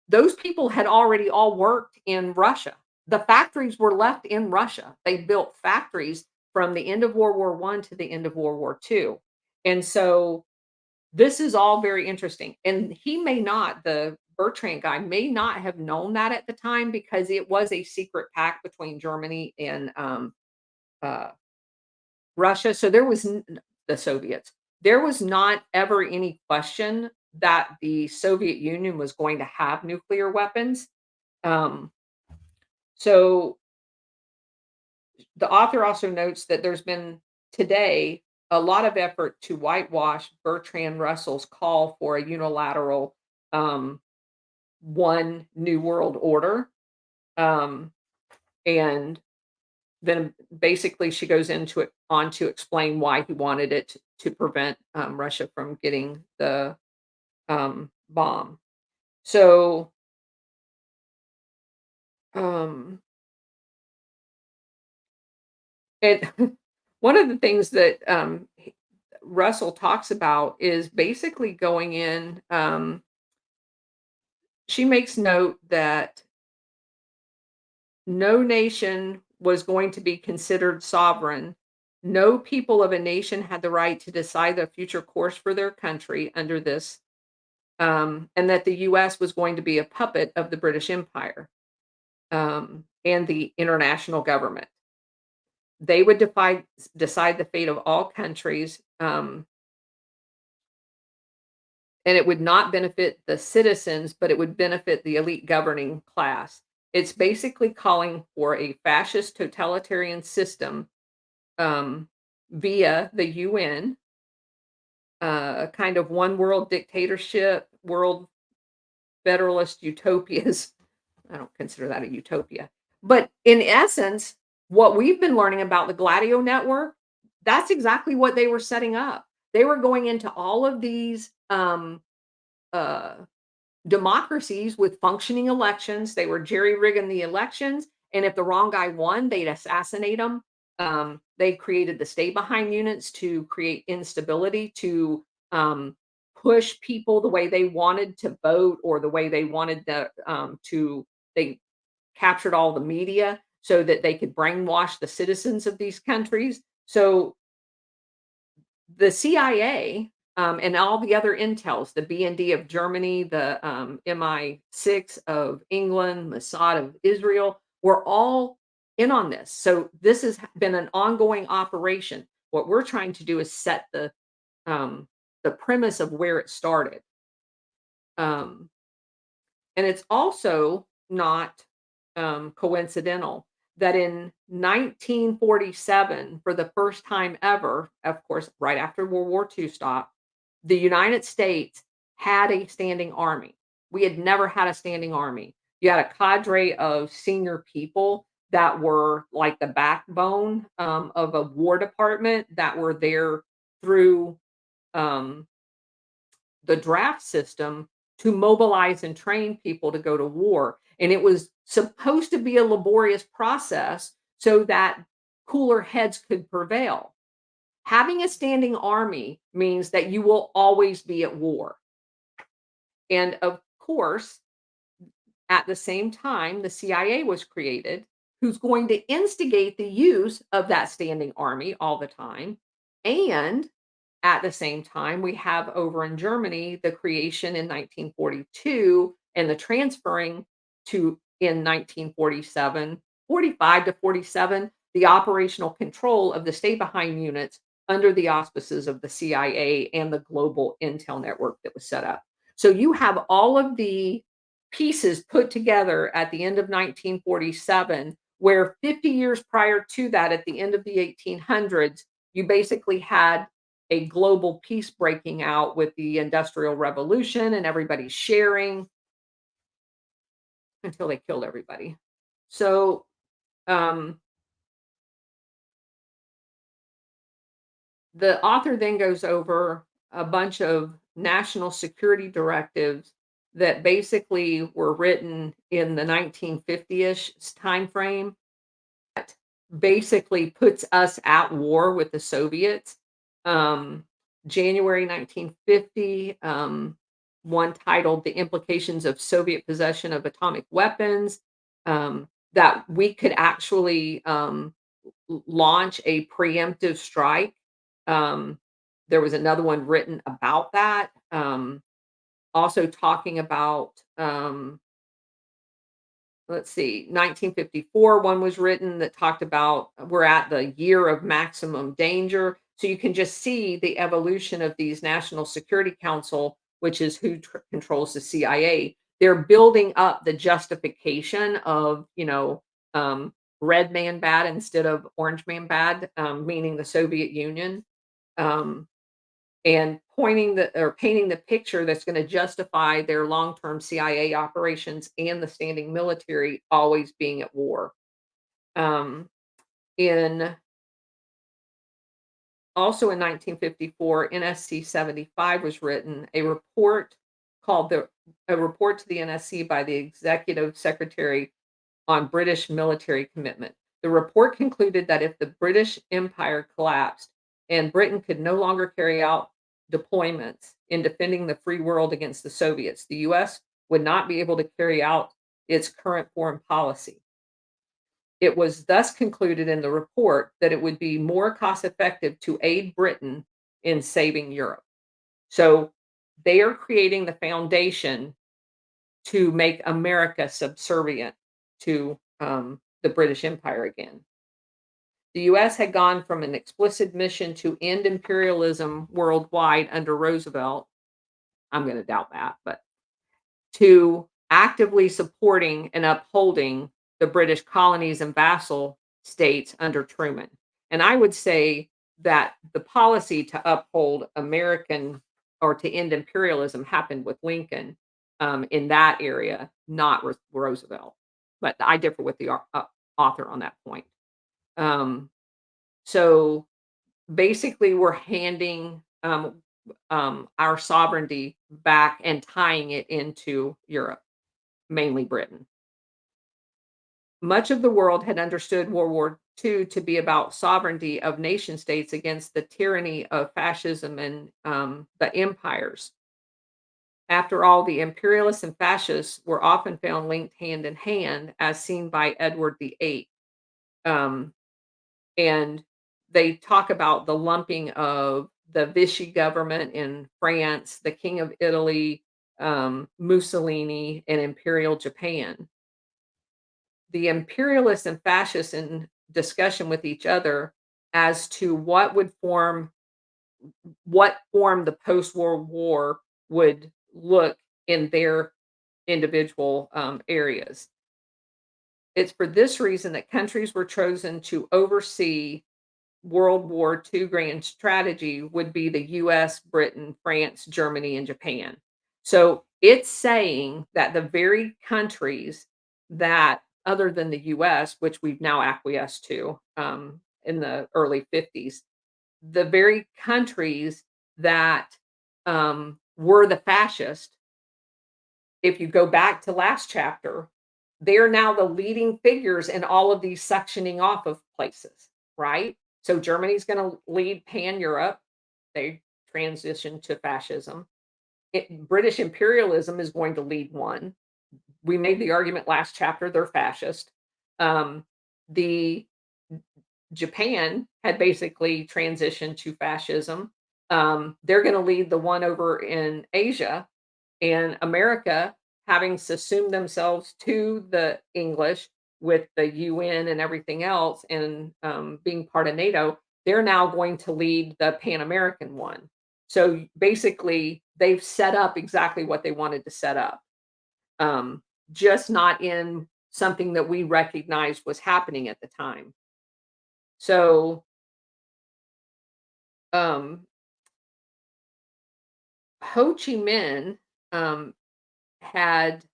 those people had already all worked in Russia. The factories were left in Russia. They built factories from the end of World War One to the end of World War Two. And so this is all very interesting. And he may not, the Bertrand guy may not have known that at the time because it was a secret pact between Germany and uh, Russia. So there was the Soviets. There was not ever any question that the Soviet Union was going to have nuclear weapons. Um, so the author also notes that there's been today a lot of effort to whitewash Bertrand Russell's call for a unilateral um, one new world order. Um, and then basically she goes into it on to explain why he wanted it to prevent Russia from getting the bomb. So um, it one of the things that Russell talks about is basically going in. She makes note that no nation was going to be considered sovereign. No people of a nation had the right to decide the future course for their country under this, and that the US was going to be a puppet of the British Empire and the international government. They would decide the fate of all countries, and it would not benefit the citizens, but it would benefit the elite governing class. It's basically calling for a fascist totalitarian system um, via the UN, a kind of one world dictatorship, world federalist utopias. I don't consider that a utopia. But in essence, what we've been learning about the Gladio network, that's exactly what they were setting up. They were going into all of these uh, democracies with functioning elections. They were jerry rigging the elections, and if the wrong guy won, they'd assassinate him. They created the stay behind units to create instability, to push people the way they wanted to vote or the way they wanted to. They captured all the media so that they could brainwash the citizens of these countries. So the CIA, and all the other intels, the BND of Germany, the MI6 of England, Mossad of Israel, were all in on this. So this has been an ongoing operation. What we're trying to do is set the premise of where it started. Um, and it's also not coincidental that in 1947, for the first time ever, of course, right after World War II stopped, the United States had a standing army. We had never had a standing army. You had a cadre of senior people that were like the backbone of a war department that were there through um, the draft system to mobilize and train people to go to war. And it was supposed to be a laborious process so that cooler heads could prevail. Having a standing army means that you will always be at war. And of course, at the same time, the CIA was created, who's going to instigate the use of that standing army all the time. And at the same time, we have over in Germany the creation in 1942 and the transferring to in 1947, 45 to 47, the operational control of the stay behind units under the auspices of the CIA and the global intel network that was set up. So you have all of the pieces put together at the end of 1947, where 50 years prior to that, at the end of the 1800s, you basically had a global peace breaking out with the Industrial Revolution and everybody sharing until they killed everybody. So, um, The author then goes over a bunch of national security directives that basically were written in the 1950-ish time frame, basically puts us at war with the Soviets. Um, January 1950, one titled "The Implications of Soviet Possession of Atomic Weapons," that we could actually launch a preemptive strike. Um, there was another one written about that. Also talking about let's see, 1954, one was written that talked about we're at the year of maximum danger. So you can just see the evolution of these National Security Council, which is who controls the CIA. They're building up the justification of, um, red man bad instead of orange man bad, meaning the Soviet Union. Um, and pointing the or painting the picture that's going to justify their long-term CIA operations and the standing military always being at war. Um, in Also in 1954, NSC 75 was written, called the a report to the NSC by the Executive Secretary on British military commitment. The report concluded that if the British Empire collapsed and Britain could no longer carry out deployments in defending the free world against the Soviets, the US would not be able to carry out its current foreign policy. It was thus concluded in the report that it would be more cost effective to aid Britain in saving Europe. So they are creating the foundation to make America subservient to the British Empire again. The US had gone from an explicit mission to end imperialism worldwide under Roosevelt. I'm going to doubt that, but to actively supporting and upholding the British colonies and vassal states under Truman. And I would say that the policy to uphold American or to end imperialism happened with Lincoln in that area, not with Roosevelt. But I differ with the author on that point. Um, so basically, we're handing our sovereignty back and tying it into Europe, mainly Britain. Much of the world had understood World War II to be about sovereignty of nation states against the tyranny of fascism and the empires. After all, the imperialists and fascists were often found linked hand in hand, as seen by Edward VIII. Um, and they talk about the lumping of the Vichy government in France, the King of Italy, Mussolini, and Imperial Japan. The imperialists and fascists in discussion with each other as to what form the post-World War would look in their individual areas. It's for this reason that countries were chosen to oversee World War II grand strategy would be the US, Britain, France, Germany, and Japan. So it's saying that the very countries that, other than the US, which we've now acquiesced to in the early 50s, the very countries that were the fascist, if you go back to last chapter, they're now the leading figures in all of these sectioning off of places, right? So Germany's going to lead pan Europe. They transition to fascism. British imperialism is going to lead one. We made the argument last chapter, they're fascist. The Japan had basically transitioned to fascism. They're going to lead the one over in Asia, and America, having assumed themselves to the English with the UN and everything else, and being part of NATO, they're now going to lead the Pan American one. So basically, they've set up exactly what they wanted to set up, um, just not in something that we recognized was happening at the time. So um, Ho Chi Minh had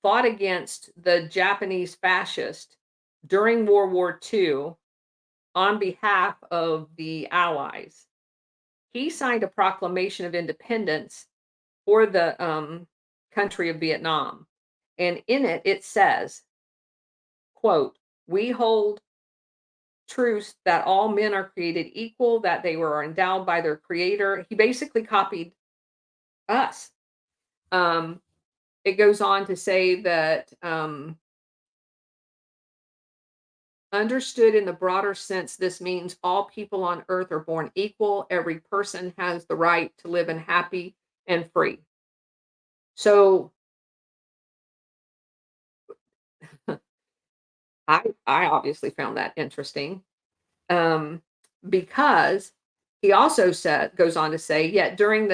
fought against the Japanese fascist during World War II on behalf of the Allies. He signed a proclamation of independence for the country of Vietnam. And in it, it says, quote, we hold truths that all men are created equal, that they were endowed by their creator. He basically copied us. Um, it goes on to say that understood in the broader sense, this means all people on earth are born equal. Every person has the right to live in happy and free. So I obviously found that interesting. um, because he also said goes on to say, yet during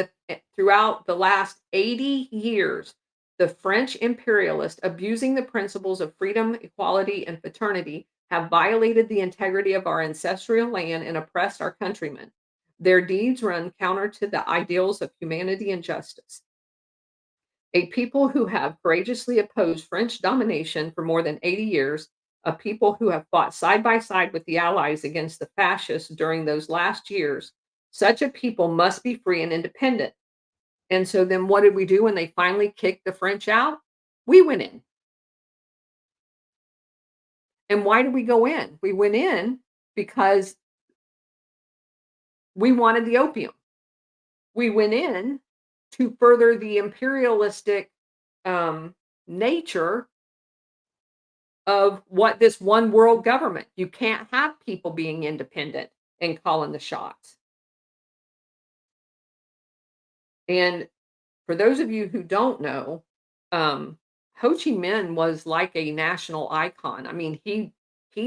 throughout the last 80 years, the French imperialists, abusing the principles of freedom, equality, and fraternity, have violated the integrity of our ancestral land and oppressed our countrymen. Their deeds run counter to the ideals of humanity and justice. A people who have courageously opposed French domination for more than 80 years, a people who have fought side by side with the Allies against the fascists during those last years, such a people must be free and independent. And so then what did we do when they finally kicked the French out? We went in. And why did we go in? We went in because we wanted the opium. We went in to further the imperialistic nature of what this one world government. You can't have people being independent and calling the shots. And for those of you who don't know, um, Ho Chi Minh was like a national icon. I mean, he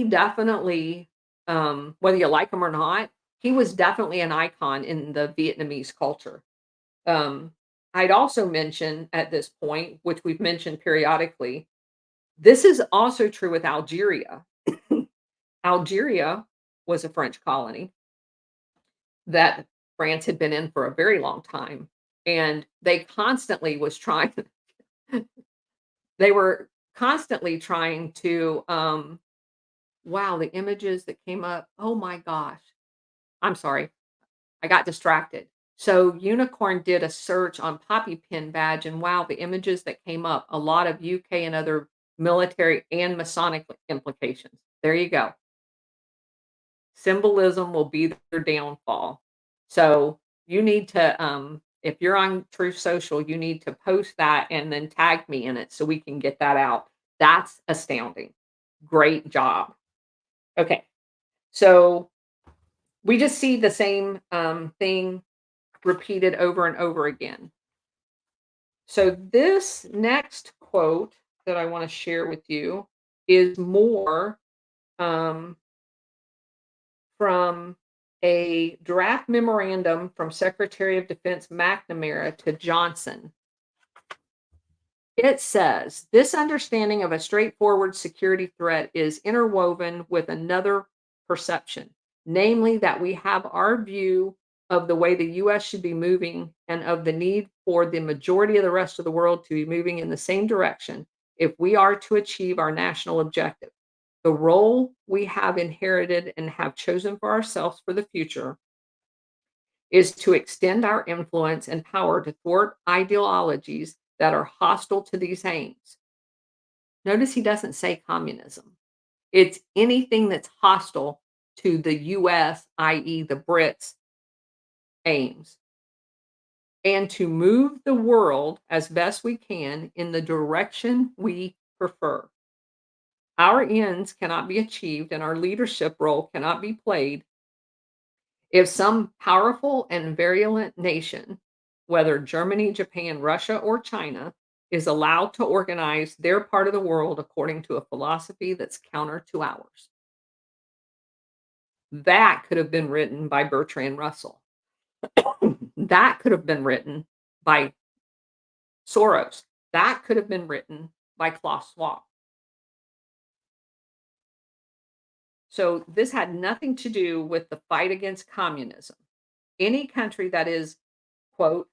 definitely, whether you like him or not, he was definitely an icon in the Vietnamese culture. Um, I'd also mention at this point, which we've mentioned periodically, this is also true with Algeria. Algeria was a French colony that France had been in for a very long time, and they were constantly trying to, wow, the images that came up, oh my gosh. I'm sorry, I got distracted. So Unicorn did a search on poppy pin badge, and wow, the images that came up, a lot of UK and other military and Masonic implications. There you go. Symbolism will be their downfall. So you need to, if you're on Truth Social, you need to post that and then tag me in it so we can get that out. That's astounding. Great job. Okay. So we just see the same thing repeated over and over again. So this next quote that I want to share with you is more um, from a draft memorandum from Secretary of Defense McNamara to Johnson. It says this understanding of a straightforward security threat is interwoven with another perception, namely that we have our view of the way the US should be moving and of the need for the majority of the rest of the world to be moving in the same direction if we are to achieve our national objective. The role we have inherited and have chosen for ourselves for the future is to extend our influence and power to thwart ideologies that are hostile to these aims. Notice he doesn't say communism. It's anything that's hostile to the US, i.e., the Brits' aims, and to move the world as best we can in the direction we prefer. Our ends cannot be achieved and our leadership role cannot be played if some powerful and virulent nation, whether Germany, Japan, Russia, or China, is allowed to organize their part of the world according to a philosophy that's counter to ours. That could have been written by Bertrand Russell. That could have been written by Soros. That could have been written by Klaus Schwab. So this had nothing to do with the fight against communism. Any country that is, quote,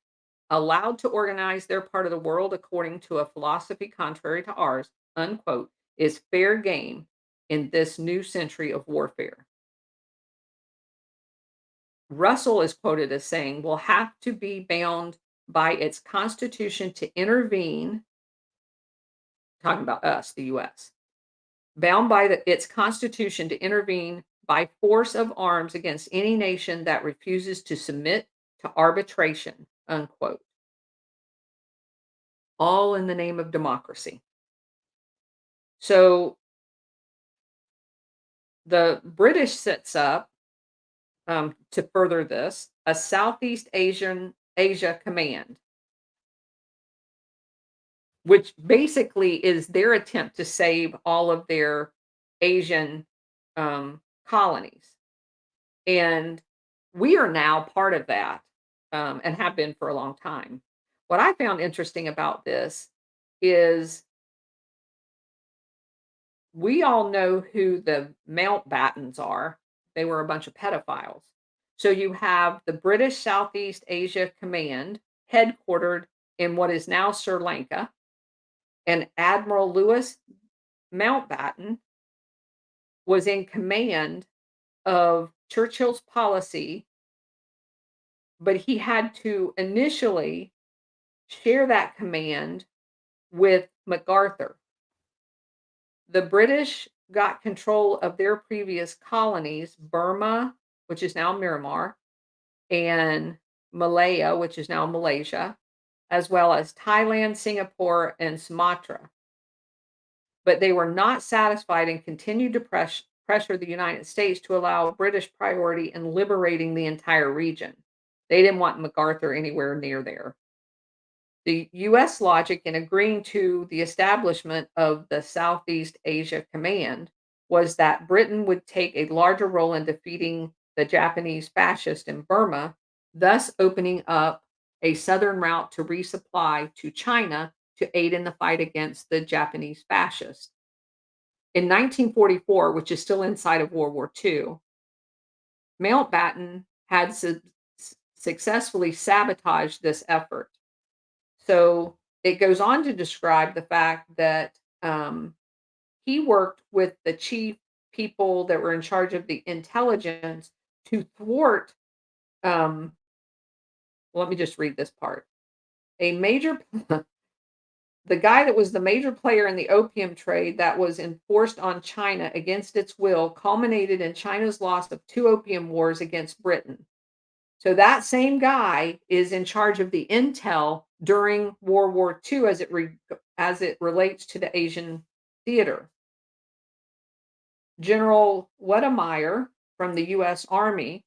allowed to organize their part of the world according to a philosophy contrary to ours, unquote, is fair game in this new century of warfare. Russell is quoted as saying, "Will have to be bound by its constitution to intervene," talking about us, the US, "bound by its constitution to intervene by force of arms against any nation that refuses to submit to arbitration," unquote. All in the name of democracy. So the British sets up, to further this, a Southeast Asia Command, which basically is their attempt to save all of their Asian colonies. And we are now part of that, and have been for a long time. What I found interesting about this is we all know who the Mountbattens are. They were a bunch of pedophiles. So you have the British Southeast Asia Command, headquartered in what is now Sri Lanka, and Admiral Lewis Mountbatten was in command of Churchill's policy, but he had to initially share that command with MacArthur. The British got control of their previous colonies, Burma, which is now Myanmar, and Malaya, which is now Malaysia, as well as Thailand, Singapore, and Sumatra. But they were not satisfied and continued to pressure the United States to allow British priority in liberating the entire region. They didn't want MacArthur anywhere near there. The US logic in agreeing to the establishment of the Southeast Asia Command was that Britain would take a larger role in defeating the Japanese fascists in Burma, thus opening up a southern route to resupply to China to aid in the fight against the Japanese fascists. In 1944, which is still inside of World War II, Mountbatten had successfully sabotaged this effort. So it goes on to describe the fact that he worked with the chief people that were in charge of the intelligence to thwart. Um, Let me just read this part. A major, the guy that was the major player in the opium trade that was enforced on China against its will, culminated in China's loss of two opium wars against Britain. So that same guy is in charge of the intel during World War II as it relates to the Asian theater. General Wedemeyer from the US Army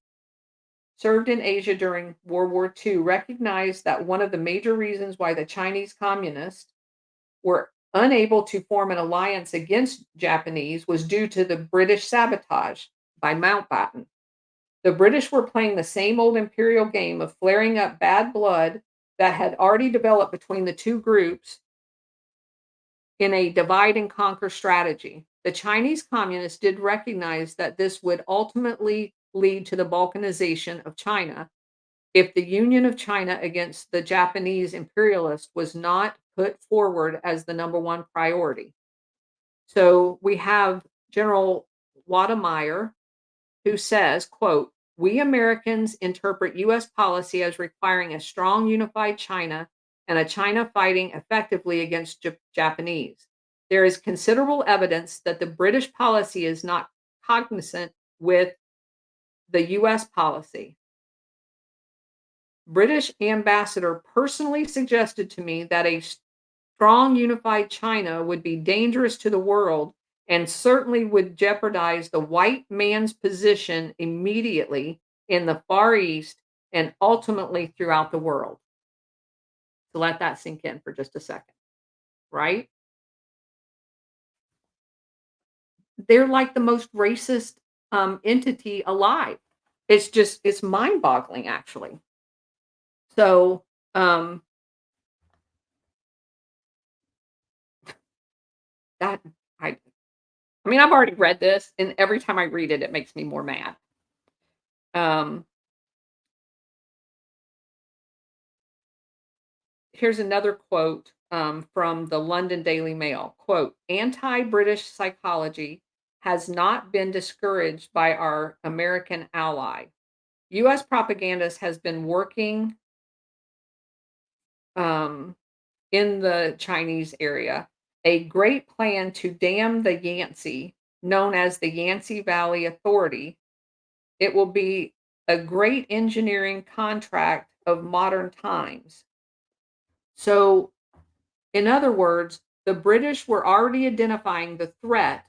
served in Asia during World War II, recognized that one of the major reasons why the Chinese communists were unable to form an alliance against Japanese was due to the British sabotage by Mountbatten. The British were playing the same old imperial game of flaring up bad blood that had already developed between the two groups in a divide and conquer strategy. The Chinese communists did recognize that this would ultimately lead to the balkanization of China if the union of China against the Japanese imperialists was not put forward as the number one priority. So we have General Wademeyer, who says, quote, "We Americans interpret US policy as requiring a strong unified China and a China fighting effectively against Japanese. There is considerable evidence that the British policy is not cognizant with the US policy. British ambassador personally suggested to me that a strong unified China would be dangerous to the world and certainly would jeopardize the white man's position immediately in the Far East and ultimately throughout the world." So let that sink in for just a second, right? They're like the most racist entity alive. It's mind boggling, actually. So, um, that, I, I mean, I've already read this, and every time I read it, it makes me more mad. Um, Here's another quote from the London Daily Mail. Quote, "Anti-British psychology has not been discouraged by our American ally. US propagandist has been working um, in the Chinese area a great plan to dam the Yangtze, known as the Yangtze Valley Authority. It will be a great engineering contract of modern times. So, in other words, the British were already identifying the threat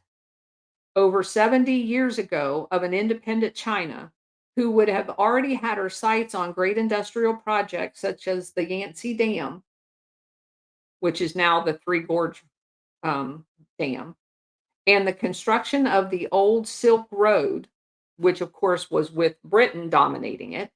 over 70 years ago of an independent China who would have already had her sights on great industrial projects such as the Yangtze Dam, which is now the Three Gorge Dam, and the construction of the old Silk Road, which of course was with Britain dominating it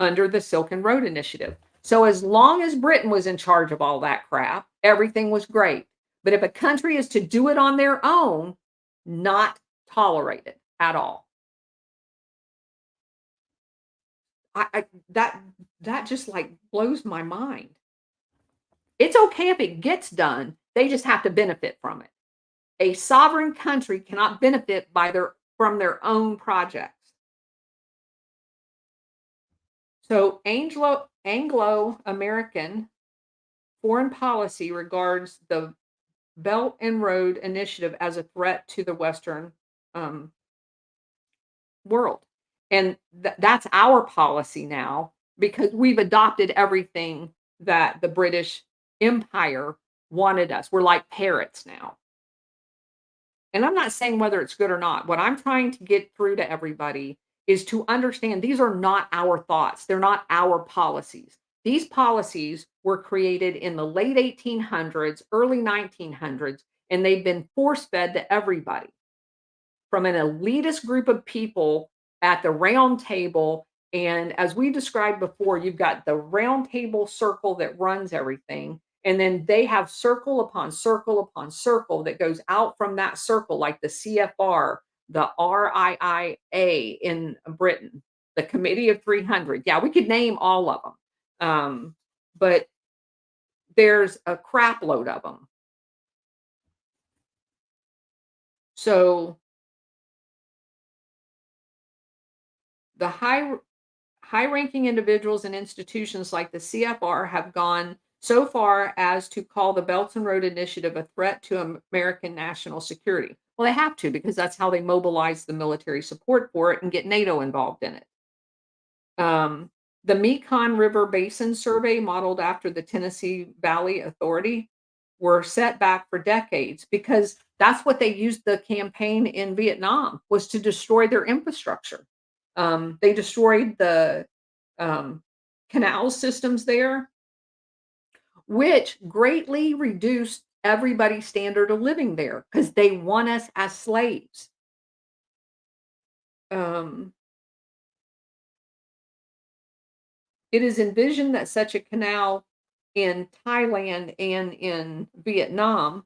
under the Silken Road Initiative. So as long as Britain was in charge of all that crap, everything was great. But if a country is to do it on their own, not tolerated at all. I that just like blows my mind. It's okay if it gets done. They just have to benefit from it. A sovereign country cannot benefit by their from their own projects. So Anglo-American foreign policy regards the Belt and Road Initiative as a threat to the Western um, world. And that's our policy now because we've adopted everything that the British Empire wanted us. We're like parrots now. And I'm not saying whether it's good or not. What I'm trying to get through to everybody is to understand these are not our thoughts. They're not our policies. These policies were created in the late 1800s, early 1900s, and they've been force fed to everybody from an elitist group of people at the round table. And as we described before, you've got the round table circle that runs everything. And then they have circle upon circle that goes out from that circle, like the CFR, the RIIA in Britain, the Committee of 300. Yeah, we could name all of them. But there's a crap load of them. So the high-ranking individuals and institutions like the CFR have gone so far as to call the Belt and Road Initiative a threat to American national security. Well, they have to because that's how they mobilize the military support for it and get NATO involved in it. Um, the Mekong River Basin Survey, modeled after the Tennessee Valley Authority, were set back for decades because that's what they used the campaign in Vietnam was to destroy their infrastructure. They destroyed the um, canal systems there, which greatly reduced everybody's standard of living there because they want us as slaves. Um, it is envisioned that such a canal in Thailand and in Vietnam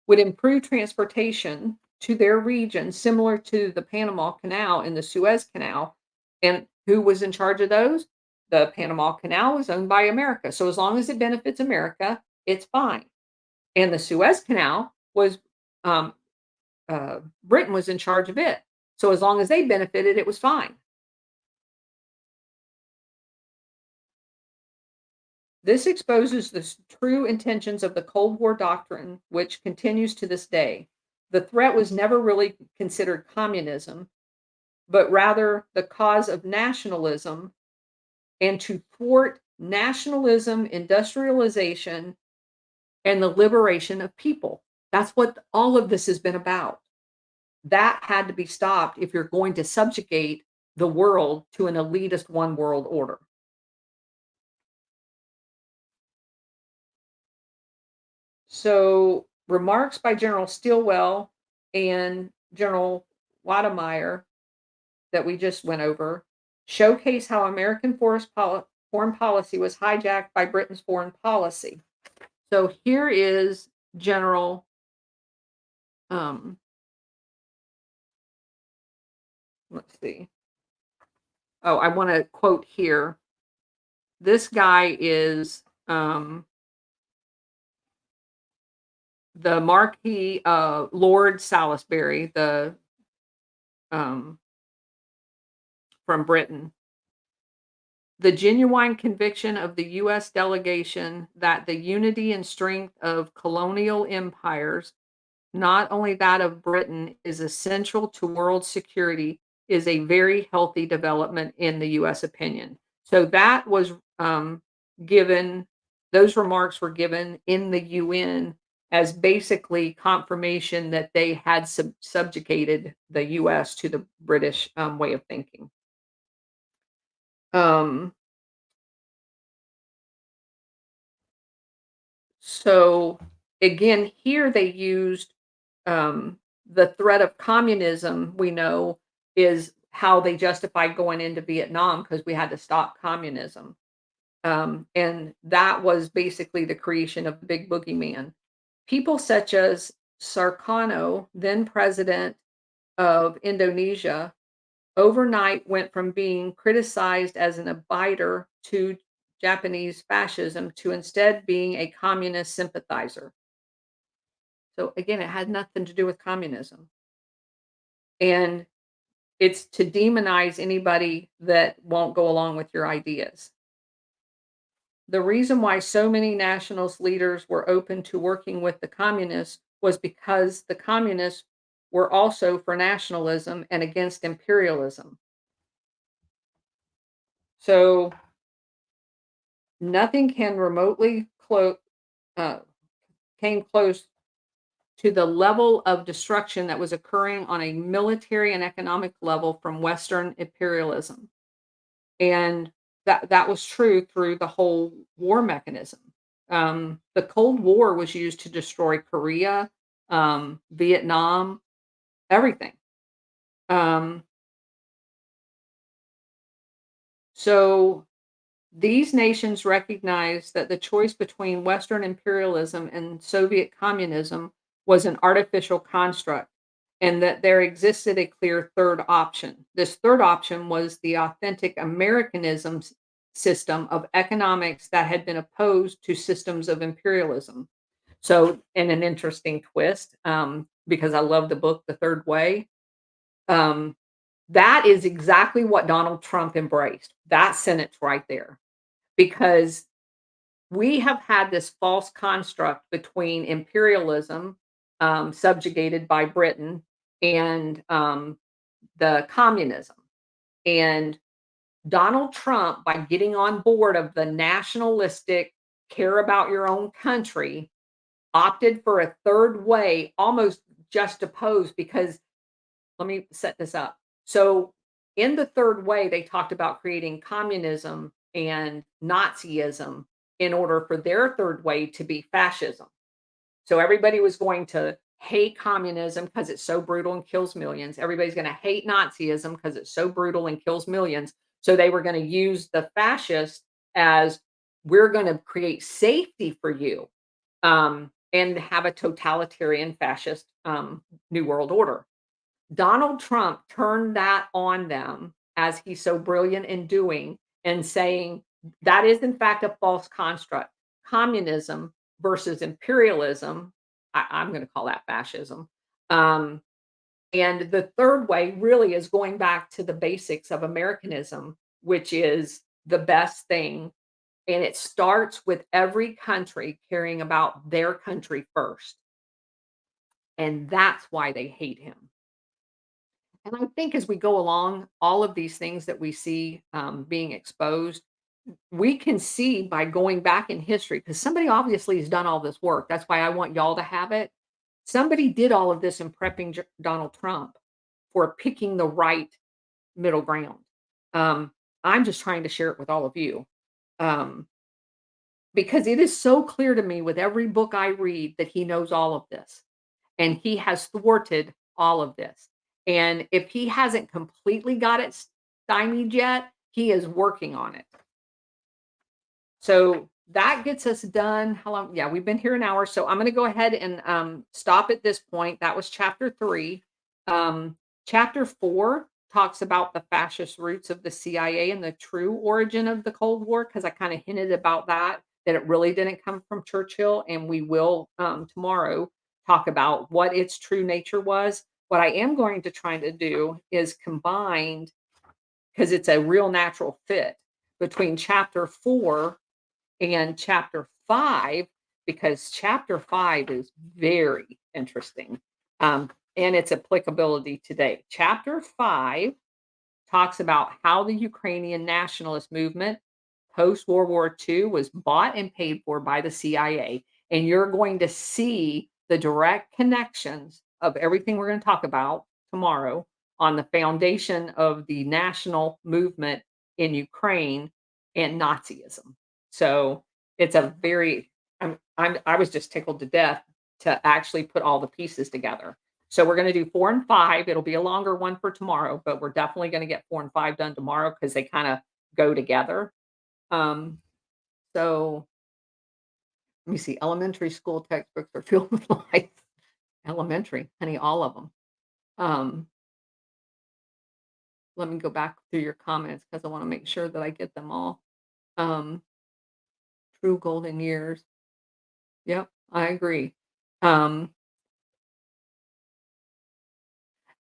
would improve transportation to their region, similar to the Panama Canal and the Suez Canal. And who was in charge of those? The Panama Canal was owned by America. So as long as it benefits America, it's fine. And the Suez Canal was um, Britain was in charge of it. So as long as they benefited, it was fine. This exposes the true intentions of the Cold War doctrine, which continues to this day. The threat was never really considered communism, but rather the cause of nationalism and to thwart nationalism, industrialization, and the liberation of people. That's what all of this has been about. That had to be stopped if you're going to subjugate the world to an elitist one world order. So, remarks by General Stilwell and General Wattemeyer that we just went over showcase how American foreign policy was hijacked by Britain's foreign policy. So here is General, um, let's see. Oh, I want to quote here. This guy is the Marquis Lord Salisbury, the um, from Britain. The genuine conviction of the U.S. delegation that the unity and strength of colonial empires, not only that of Britain, is essential to world security is a very healthy development in the U.S. opinion. So that was given, those remarks were given in the UN as basically confirmation that they had subjugated the US to the British way of thinking. Um, so again, here they used the threat of communism, we know, is how they justified going into Vietnam because we had to stop communism. And that was basically the creation of the big boogeyman. People such as Sarkono, then president of Indonesia, overnight went from being criticized as an abider to Japanese fascism to instead being a communist sympathizer. So again, it had nothing to do with communism. And it's to demonize anybody that won't go along with your ideas. The reason why so many nationalist leaders were open to working with the communists was because the communists were also for nationalism and against imperialism. So nothing can remotely uh, came close to the level of destruction that was occurring on a military and economic level from Western imperialism. And that was true through the whole war mechanism. The Cold War was used to destroy Korea, Vietnam, everything. Um, so these nations recognized that the choice between Western imperialism and Soviet communism was an artificial construct and that there existed a clear third option. This third option was the authentic Americanism system of economics that had been opposed to systems of imperialism. So, in an interesting twist, because I love the book, The Third Way, um, that is exactly what Donald Trump embraced. That sentence right there, because we have had this false construct between imperialism, subjugated by Britain, and the communism. And Donald Trump, by getting on board of the nationalistic, care about your own country, opted for a third way, almost just opposed, because let me set this up. So, in the third way, they talked about creating communism and Nazism in order for their third way to be fascism. So, everybody was going to hate communism because it's so brutal and kills millions. Everybody's going to hate Nazism because it's so brutal and kills millions. So, they were going to use the fascist as, we're going to create safety for you, and have a totalitarian fascist New World Order. Donald Trump turned that on them, as he's so brilliant in doing, and saying that is in fact a false construct. Communism versus imperialism, I'm going to call that fascism. Um, and the third way really is going back to the basics of Americanism, which is the best thing. And it starts with every country caring about their country first. And that's why they hate him. And I think as we go along, all of these things that we see being exposed, we can see by going back in history, because somebody obviously has done all this work. That's why I want y'all to have it. Somebody did all of this in prepping Donald Trump for picking the right middle ground. Um, I'm just trying to share it with all of you, um, because it is so clear to me with every book I read that he knows all of this. And he has thwarted all of this. And if he hasn't completely got it stymied yet, he is working on it. So that gets us done. How long? Yeah, we've been here an hour. So I'm going to go ahead and stop at this point. That was chapter 3. Chapter 4 talks about the fascist roots of the CIA and the true origin of the Cold War, because I kind of hinted about that it really didn't come from Churchill. And we will tomorrow talk about what its true nature was. What I am going to try to do is combine, because it's a real natural fit between chapter 4 and chapter 5, because chapter 5 is very interesting, and its applicability today. Chapter 5 talks about how the Ukrainian nationalist movement post World War II was bought and paid for by the CIA. And you're going to see the direct connections of everything we're going to talk about tomorrow on the foundation of the national movement in Ukraine and Nazism. So it's a very, I was just tickled to death to actually put all the pieces together. So we're gonna do 4 and 5. It'll be a longer one for tomorrow, but we're definitely gonna get 4 and 5 done tomorrow because they kinda go together. Um, so let me see, elementary school textbooks are filled with life. Elementary, honey, all of them. Um, Let me go back through your comments because I wanna make sure that I get them all. Um, True golden years. Yep, I agree. Um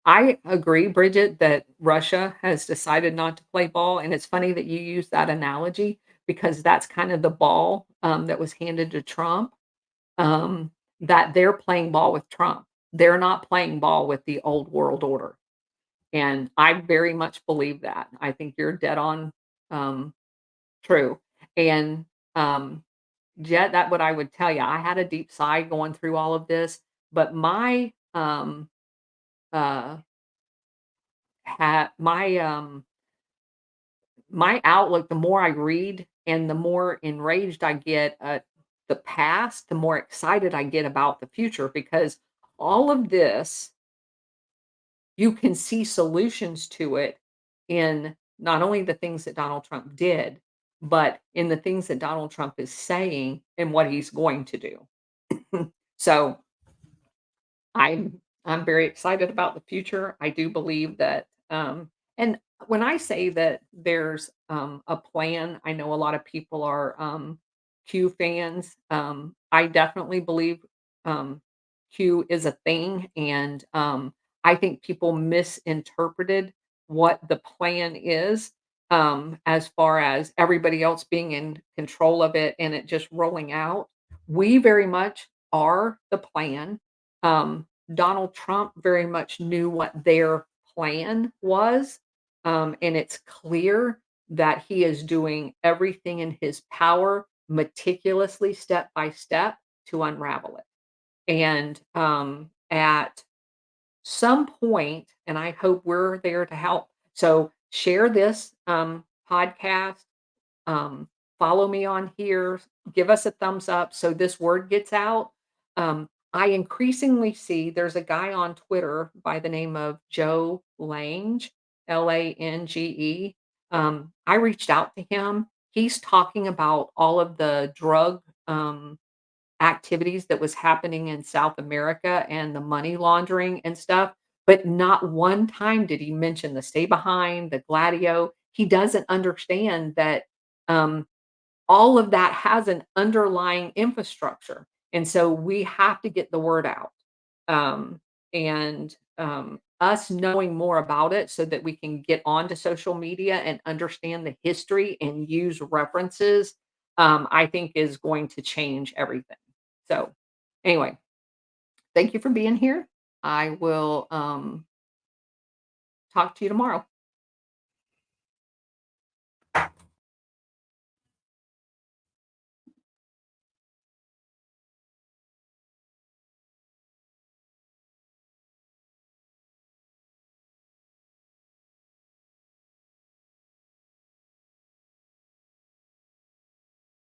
I agree, Bridget, that Russia has decided not to play ball, and it's funny that you use that analogy because that's kind of the ball, that was handed to Trump, that they're playing ball with Trump. They're not playing ball with the old world order, and I very much believe that. I think you're dead on, um, true, and, Jet, that what I would tell you. I had a deep sigh going through all of this, but uh my my outlook, the more I read and the more enraged I get at the past, the more excited I get about the future, because all of this, you can see solutions to it in not only the things that Donald Trump did, but in the things that Donald Trump is saying and what he's going to do. So I'm very excited about the future. I do believe that, and when I say that there's a plan, I know a lot of people are Q fans. I definitely believe Q is a thing, and I think people misinterpreted what the plan is, as far as everybody else being in control of it and it just rolling out. We very much are the plan. Donald Trump very much knew what their plan was, and it's clear that he is doing everything in his power, meticulously, step by step, to unravel it. And at some point, and I hope we're there to help. So share this podcast, um, follow me on here, give us a thumbs up so this word gets out. I increasingly see there's a guy on Twitter by the name of Joe Lange, Lange. I reached out to him. He's talking about all of the drug activities that was happening in South America and the money laundering and stuff, but not one time did he mention the stay behind, the Gladio. He doesn't understand that um, all of that has an underlying infrastructure. And so we have to get the word out. And us knowing more about it so that we can get onto social media and understand the history and use references, I think is going to change everything. So, anyway, thank you for being here. I will talk to you tomorrow.